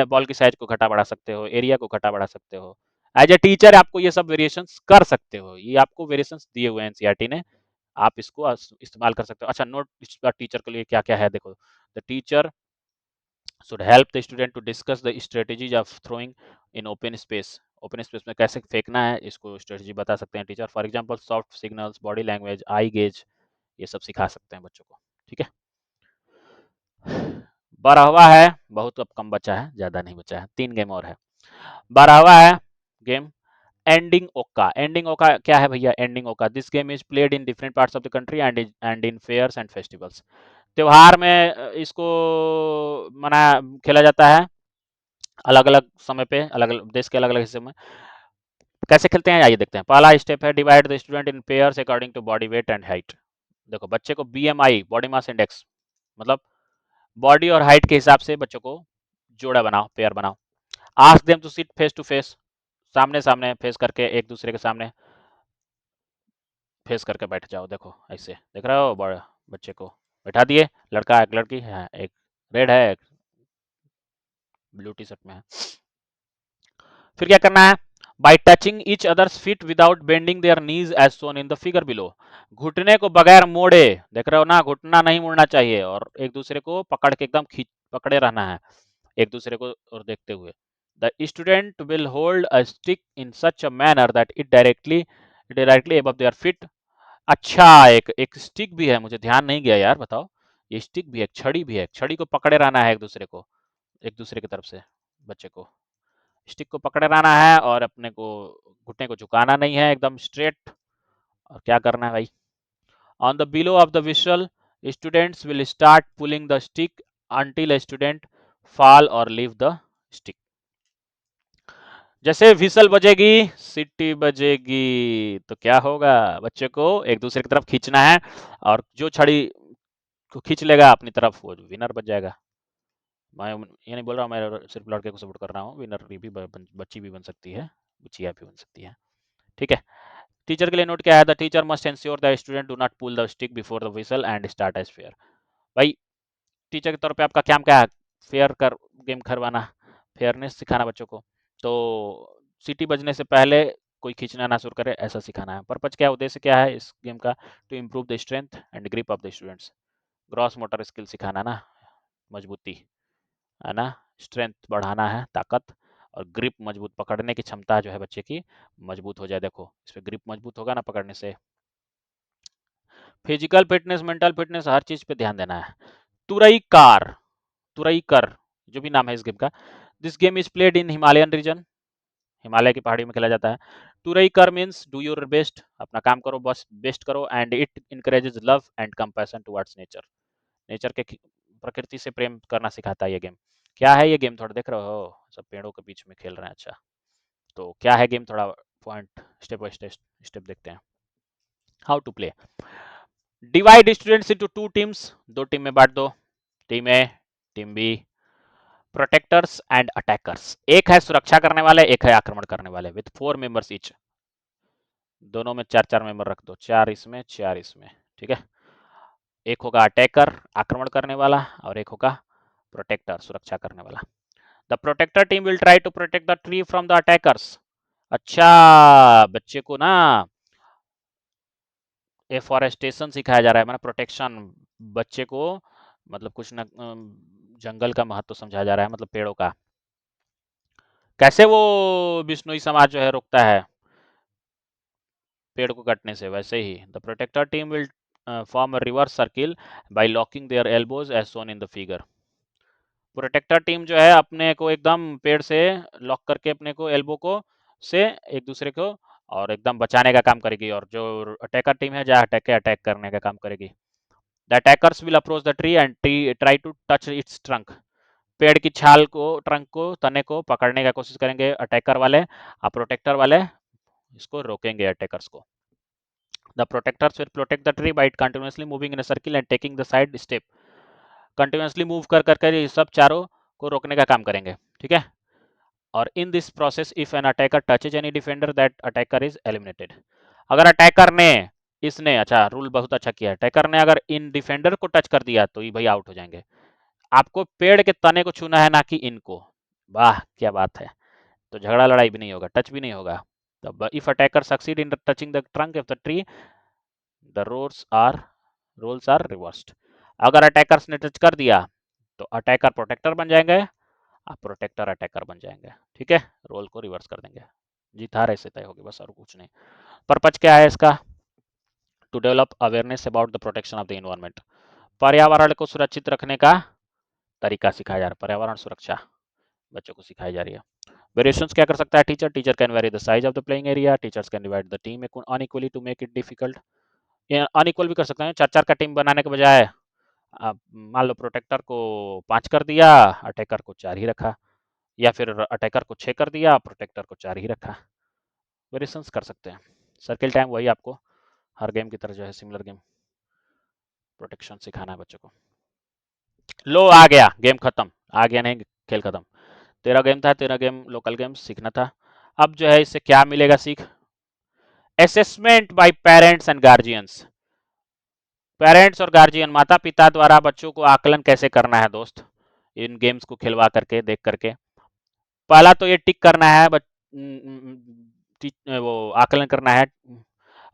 ball की साइज को घटा बढ़ा सकते हो, एरिया को घटा बढ़ा सकते हो। एज ए टीचर आपको ये सब वेरिएशंस कर सकते हो, ये आपको वेरिएशंस दिए हुए हैं एनसीईआरटी ने, आप इसको इस्तेमाल कर सकते हो। अच्छा, नोट इस बार टीचर के लिए क्या क्या है देखो। The teacher should help the student to discuss the strategies of throwing in open space। Open space में कैसे फेंकना है इसको स्ट्रेटजी बता सकते हैं teacher. For example soft signals, body language, I gauge, ये सब सिखा सकते हैं बच्चों को, ठीक है। 12वां है, बहुत अब कम बचा है, ज्यादा नहीं बचा है, 3 गेम और है। 12वां है गेम एंडिंग ओका। एंडिंग ओका क्या है भैया? Ending okay, this game is played in different parts of the country and in fairs and festivals. त्योहार में इसको मना खेला जाता है, अलग अलग समय पे, अलग अलग देश के अलग अलग हिस्से में। कैसे खेलते हैं आइए देखते हैं। पहला स्टेप है divide the student in pairs according to body weight and height. देखो, बच्चे को बीएमआई, बॉडी मास इंडेक्स, मतलब बॉडी और हाइट के हिसाब से बच्चों को जोड़ा बनाओ, पेयर बनाओ। Ask them to sit face to face, सामने सामने फेस करके, एक दूसरे के सामने फेस करके बैठ जाओ। देखो ऐसे देख रहे हो, बड़ा बच्चे को बैठा दिए, लड़का एक लड़की है, एक रेड है, एक ब्लू टी शर्ट में है। फिर क्या करना है? By touching each others feet without bending their knees as shown in the figure below. घुटने को बगैर मोड़े, देख रहे हो ना, घुटना नहीं मुड़ना चाहिए, और एक दूसरे को पकड़ के एकदम खींच पकड़े रहना है, एक दूसरे को और देखते हुए। The student will hold a stick in such a manner that it directly above their feet. अच्छा, एक एक स्टिक भी है, मुझे ध्यान नहीं गया यार, बताओ। ये स्टिक भी है, छड़ी भी है, छड़ी को पकड़े रहना है एक दूसरे को, एक दूसरे की तरफ से बच्चे को स्टिक को पकड़े रहना है, और अपने को घुटने को झुकाना नहीं है, एकदम स्ट्रेट। और क्या करना है भाई? On the below of the visual, students will start pulling the stick until a student fall or leave the stick। जैसे विसल बजेगी, सिटी बजेगी, तो क्या होगा? बच्चे को एक दूसरे की तरफ खींचना है, और जो छड़ी को खींच लेगा अपनी तरफ, वो विनर बन जाएगा। मैं ये नहीं बोल रहा हूँ मैं सिर्फ लड़के को सपोर्ट कर रहा हूँ, विनर भी बच्ची भी बन सकती है, बच्चिया भी बन सकती है, ठीक है। टीचर के लिए नोट क्या है? The teacher must ensure the student do not pull the stick before the whistle and start as fair. भाई, टीचर के तौर पे आपका काम क्या है? फेयर कर गेम करवाना, फेयरनेस सिखाना बच्चों को। तो सीटी बजने से पहले कोई खींचना ना शुरू करे, ऐसा सिखाना है। पर्पज क्या है, उद्देश्य क्या है इस गेम का? To improve the strength and grip of the students, gross motor skill सिखाना ना, मजबूती, है ना, स्ट्रेंथ बढ़ाना है, ताकत, और ग्रिप मजबूत, पकड़ने की क्षमता जो है बच्चे की मजबूत हो जाए। देखो इस पे ग्रिप मजबूत होगा ना पकड़ने से। फिजिकल फिटनेस, मेंटल फिटनेस, हर चीज पे ध्यान देना है। तुरई कार, तुरई कर, जो भी नाम है इस गेम का। This game is played in Himalayan region, Himalaya की पहाड़ियों में खेला जाता है। टूरई कर मीन्स डू योर बेस्ट, अपना काम करो, बस बेस्ट करो, and it encourages love and compassion towards nature, nature के प्रकृति से प्रेम करना सिखाता है ये गेम। क्या है ये गेम, थोड़ा देख रहे हो, सब पेड़ों के बीच में खेल रहे हैं। अच्छा, तो क्या है गेम, थोड़ा point step by step step देखते हैं। How to play, divide students into two teams, दो टीम में बांट दो, team A, team B, protectors and attackers, एक है सुरक्षा करने वाले, एक है आक्रमण करने वाले, विथ 4 मेंबर्स ईच, दोनों में 4 4 मेंबर रख दो, 4 इसमें 4 इसमें, ठीक है। एक होगा अटैकर, आक्रमण करने वाला, और एक होगा प्रोटेक्टर, सुरक्षा करने वाला। The protector team will try to protect the tree from the attackers. अच्छा, बच्चे को ना एफॉरेस्टेशन सिखाया जा रहा है, मतलब प्रोटेक्शन, बच्चे को मतलब कुछ न जंगल का महत्व समझाया जा रहा है, मतलब पेड़ों का, कैसे वो बिश्नोई समाज जो है रोकता है पेड़ को कटने से, वैसे ही the protector team will form a reverse circle by locking their elbows as shown in the figure. Protector team जो है अपने को एकदम पेड़ से लॉक करके अपने को एल्बो को से एक दूसरे को और एकदम बचाने का काम करेगी, और जो अटैकर टीम है जहाँ अटैक करने का काम करेगी। The attackers will approach the tree and try to touch its trunk, पेड़ की छाल को, ट्रंक को, तने को पकड़ने का कोशिश करेंगे अटैकर वाले, और प्रोटेक्टर वाले इसको रोकेंगे अटैकर्स को। The protectors will protect the tree by continuously moving in a circle and taking the side step. Continuously move कर कर कर ये सब चारों को रोकने का काम करेंगे, ठीक है। और in this process if an attacker touches any defender that attacker is eliminated, अगर अटैकर ने, इसने, अच्छा रूल बहुत अच्छा किया, अटैकर ने अगर इन डिफेंडर को टच कर दिया तो ये भाई आउट हो जाएंगे। आपको पेड़ के तने को छूना है, ना कि इनको। वाह क्या बात है, तो झगड़ा लड़ाई भी नहीं होगा, टच भी नहीं होगा। तब if attacker succeed in touching the trunk of the tree, the roles are reversed, अगर अटैकर्स ने टच कर दिया तो अटैकर प्रोटेक्टर बन जाएंगे, आप प्रोटेक्टर अटैकर बन जाएंगे, ठीक है, रोल को रिवर्स कर देंगे, जीत हार ऐसे तय होगी, बस और कुछ नहीं। पर्पज क्या है इसका, to develop awareness about the protection of the environment, पर्यावरण को सुरक्षित रखने का तरीका सिखाया जा रहा है, पर्यावरण सुरक्षा बच्चों को सिखाई जा रही है। वेरिएशंस क्या कर सकता है teacher, teacher can vary the size of the playing area, teachers can divide the team unequally to make it difficult, unequal भी कर सकते हैं, 4 4 का टीम बनाने के बजाय आप मान लो प्रोटेक्टर को 5 कर दिया, अटैकर को 4 ही रखा, या फिर अटैकर को 6 कर दिया, प्रोटेक्टर को 4 ही रखा, वेरिएशंस कर सकते हैं। सर्किल टाइम वही आपको हर गेम की तरह जो है सिमिलर गेम प्रोटेक्शन सिखाना है बच्चों को। लो आ गया गेम खत्म, आ गया नहीं खेल खत्म, 13 गेम था, 13 गेम लोकल गेम सीखना था। अब जो है इससे क्या मिलेगा सीख, assessment bye parents and guardians, parents और गार्जियन, माता पिता द्वारा बच्चों को आकलन कैसे करना है दोस्त, इन गेम्स को खिलवा करके देख करके। पहला तो ये टिक करना है वो आकलन करना है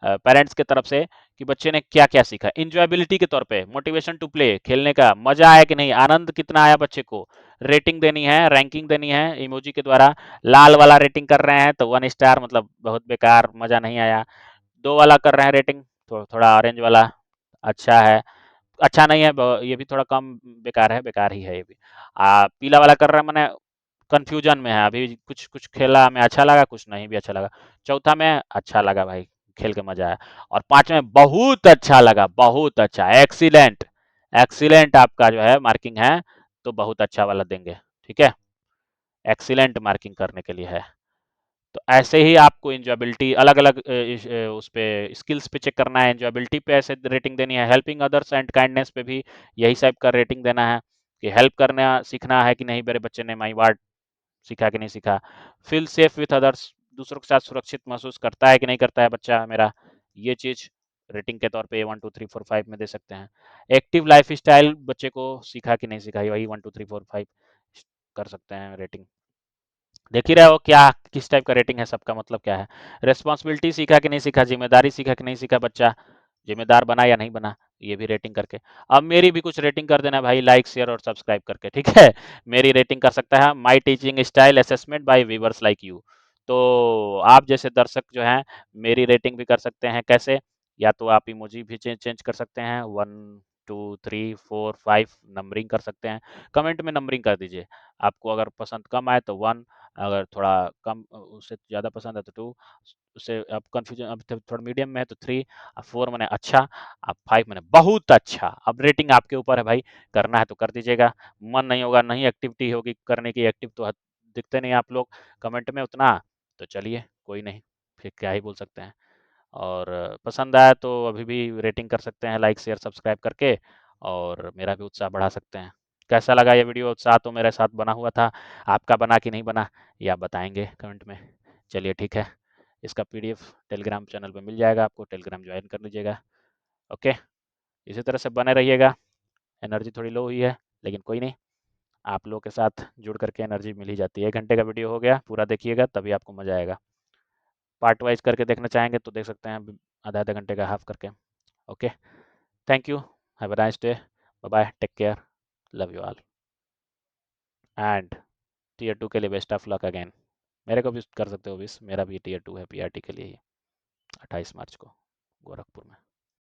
पेरेंट्स के तरफ से कि बच्चे ने क्या क्या सीखा, इंजॉयबिलिटी के तौर पे, मोटिवेशन टू प्ले, खेलने का मजा आया कि नहीं, आनंद कितना आया बच्चे को, रेटिंग देनी है, रैंकिंग देनी है इमोजी के द्वारा। लाल वाला रेटिंग कर रहे हैं तो 1 स्टार, मतलब बहुत बेकार, मजा नहीं आया। 2 वाला कर रहे हैं रेटिंग तो थोड़ा ऑरेंज वाला अच्छा है, अच्छा नहीं है, ये भी थोड़ा कम बेकार है, बेकार ही है ये भी। पीला वाला कर रहा है मैंने कंफ्यूजन में है अभी, कुछ कुछ खेला में अच्छा लगा, कुछ नहीं भी अच्छा लगा। चौथा में अच्छा लगा भाई, खेल के मजा आया। और 5वें में बहुत अच्छा लगा, बहुत अच्छा, एक्सीलेंट, एक्सीलेंट आपका जो है मार्किंग है, तो बहुत अच्छा वाला देंगे, ठीक है, एक्सीलेंट मार्किंग करने के लिए है। तो ऐसे ही आपको इंजॉयबिलिटी अलग अलग उस पे स्किल्स पे चेक करना है, इंजॉयबिलिटी पे ऐसे रेटिंग देनी है, हेल्पिंग अदर्स एंड काइंडनेस पे भी यही टाइप का रेटिंग देना है कि हेल्प करना सीखना है कि नहीं मेरे बच्चे ने, माई वर्ड सीखा कि नहीं सीखा। फील सेफ विथ अदर्स, दूसरों के साथ सुरक्षित महसूस करता है कि नहीं करता है बच्चा मेरा, ये चीज रेटिंग के तौर पे 1 2 3 4 5 में दे सकते हैं। एक्टिव लाइफ स्टाइल बच्चे को सीखा कि नहीं सीखा, वही 1 2 3 4 5 कर सकते हैं रेटिंग। देख ही रहे हो क्या किस टाइप का रेटिंग है, सबका मतलब क्या है। रेस्पॉन्सिबिलिटी सीखा कि नहीं सीखा, जिम्मेदारी सीखा कि नहीं सीखा बच्चा, जिम्मेदार बना या नहीं बना, ये भी रेटिंग करके। अब मेरी भी कुछ रेटिंग कर देना भाई, लाइक शेयर और सब्सक्राइब करके, ठीक है। मेरी रेटिंग कर सकता है my teaching style assessment bye viewers like you. तो आप जैसे दर्शक जो हैं मेरी रेटिंग भी कर सकते हैं, कैसे? या तो आप इमोजी भी चेंज चेंज कर सकते हैं, 1 2 3 4 5 नंबरिंग कर सकते हैं। कमेंट में नंबरिंग कर दीजिए। आपको अगर पसंद कम आए तो 1, अगर थोड़ा कम उससे ज़्यादा पसंद है तो 2, उससे अब कन्फ्यूजन अब थोड़ा मीडियम में है तो 3, 4 माने अच्छा, अब 5 माने बहुत अच्छा। अब रेटिंग आपके ऊपर है भाई, करना है तो कर दीजिएगा, मन नहीं होगा, नहीं एक्टिविटी होगी करने की, एक्टिव तो दिखते नहीं आप लोग कमेंट में उतना, तो चलिए कोई नहीं, फिर क्या ही बोल सकते हैं। और पसंद आया तो अभी भी रेटिंग कर सकते हैं, लाइक शेयर सब्सक्राइब करके, और मेरा भी उत्साह बढ़ा सकते हैं। कैसा लगा ये वीडियो? उत्साह तो मेरे साथ बना हुआ था, आपका बना कि नहीं बना ये आप बताएंगे कमेंट में। चलिए ठीक है, इसका पीडीएफ टेलीग्राम चैनल पे मिल जाएगा, आपको टेलीग्राम ज्वाइन कर लीजिएगा। ओके, इसी तरह से बने रहिएगा। एनर्जी थोड़ी लो हुई है, लेकिन कोई नहीं, आप लोगों के साथ जुड़ करके एनर्जी मिल ही जाती है। 1 घंटे का वीडियो हो गया, पूरा देखिएगा तभी आपको मज़ा आएगा। पार्ट वाइज करके देखना चाहेंगे तो देख सकते हैं, आधा आधा घंटे का हाफ करके। Okay, thank you, have a nice day, bye bye, take care, love you all, and tier 2 के लिए बेस्ट ऑफ लक अगेन। मेरे को भी कर सकते हो विश, मेरा भी टीयर 2 है पीआरटी के लिए ही, 28 मार्च को गोरखपुर में।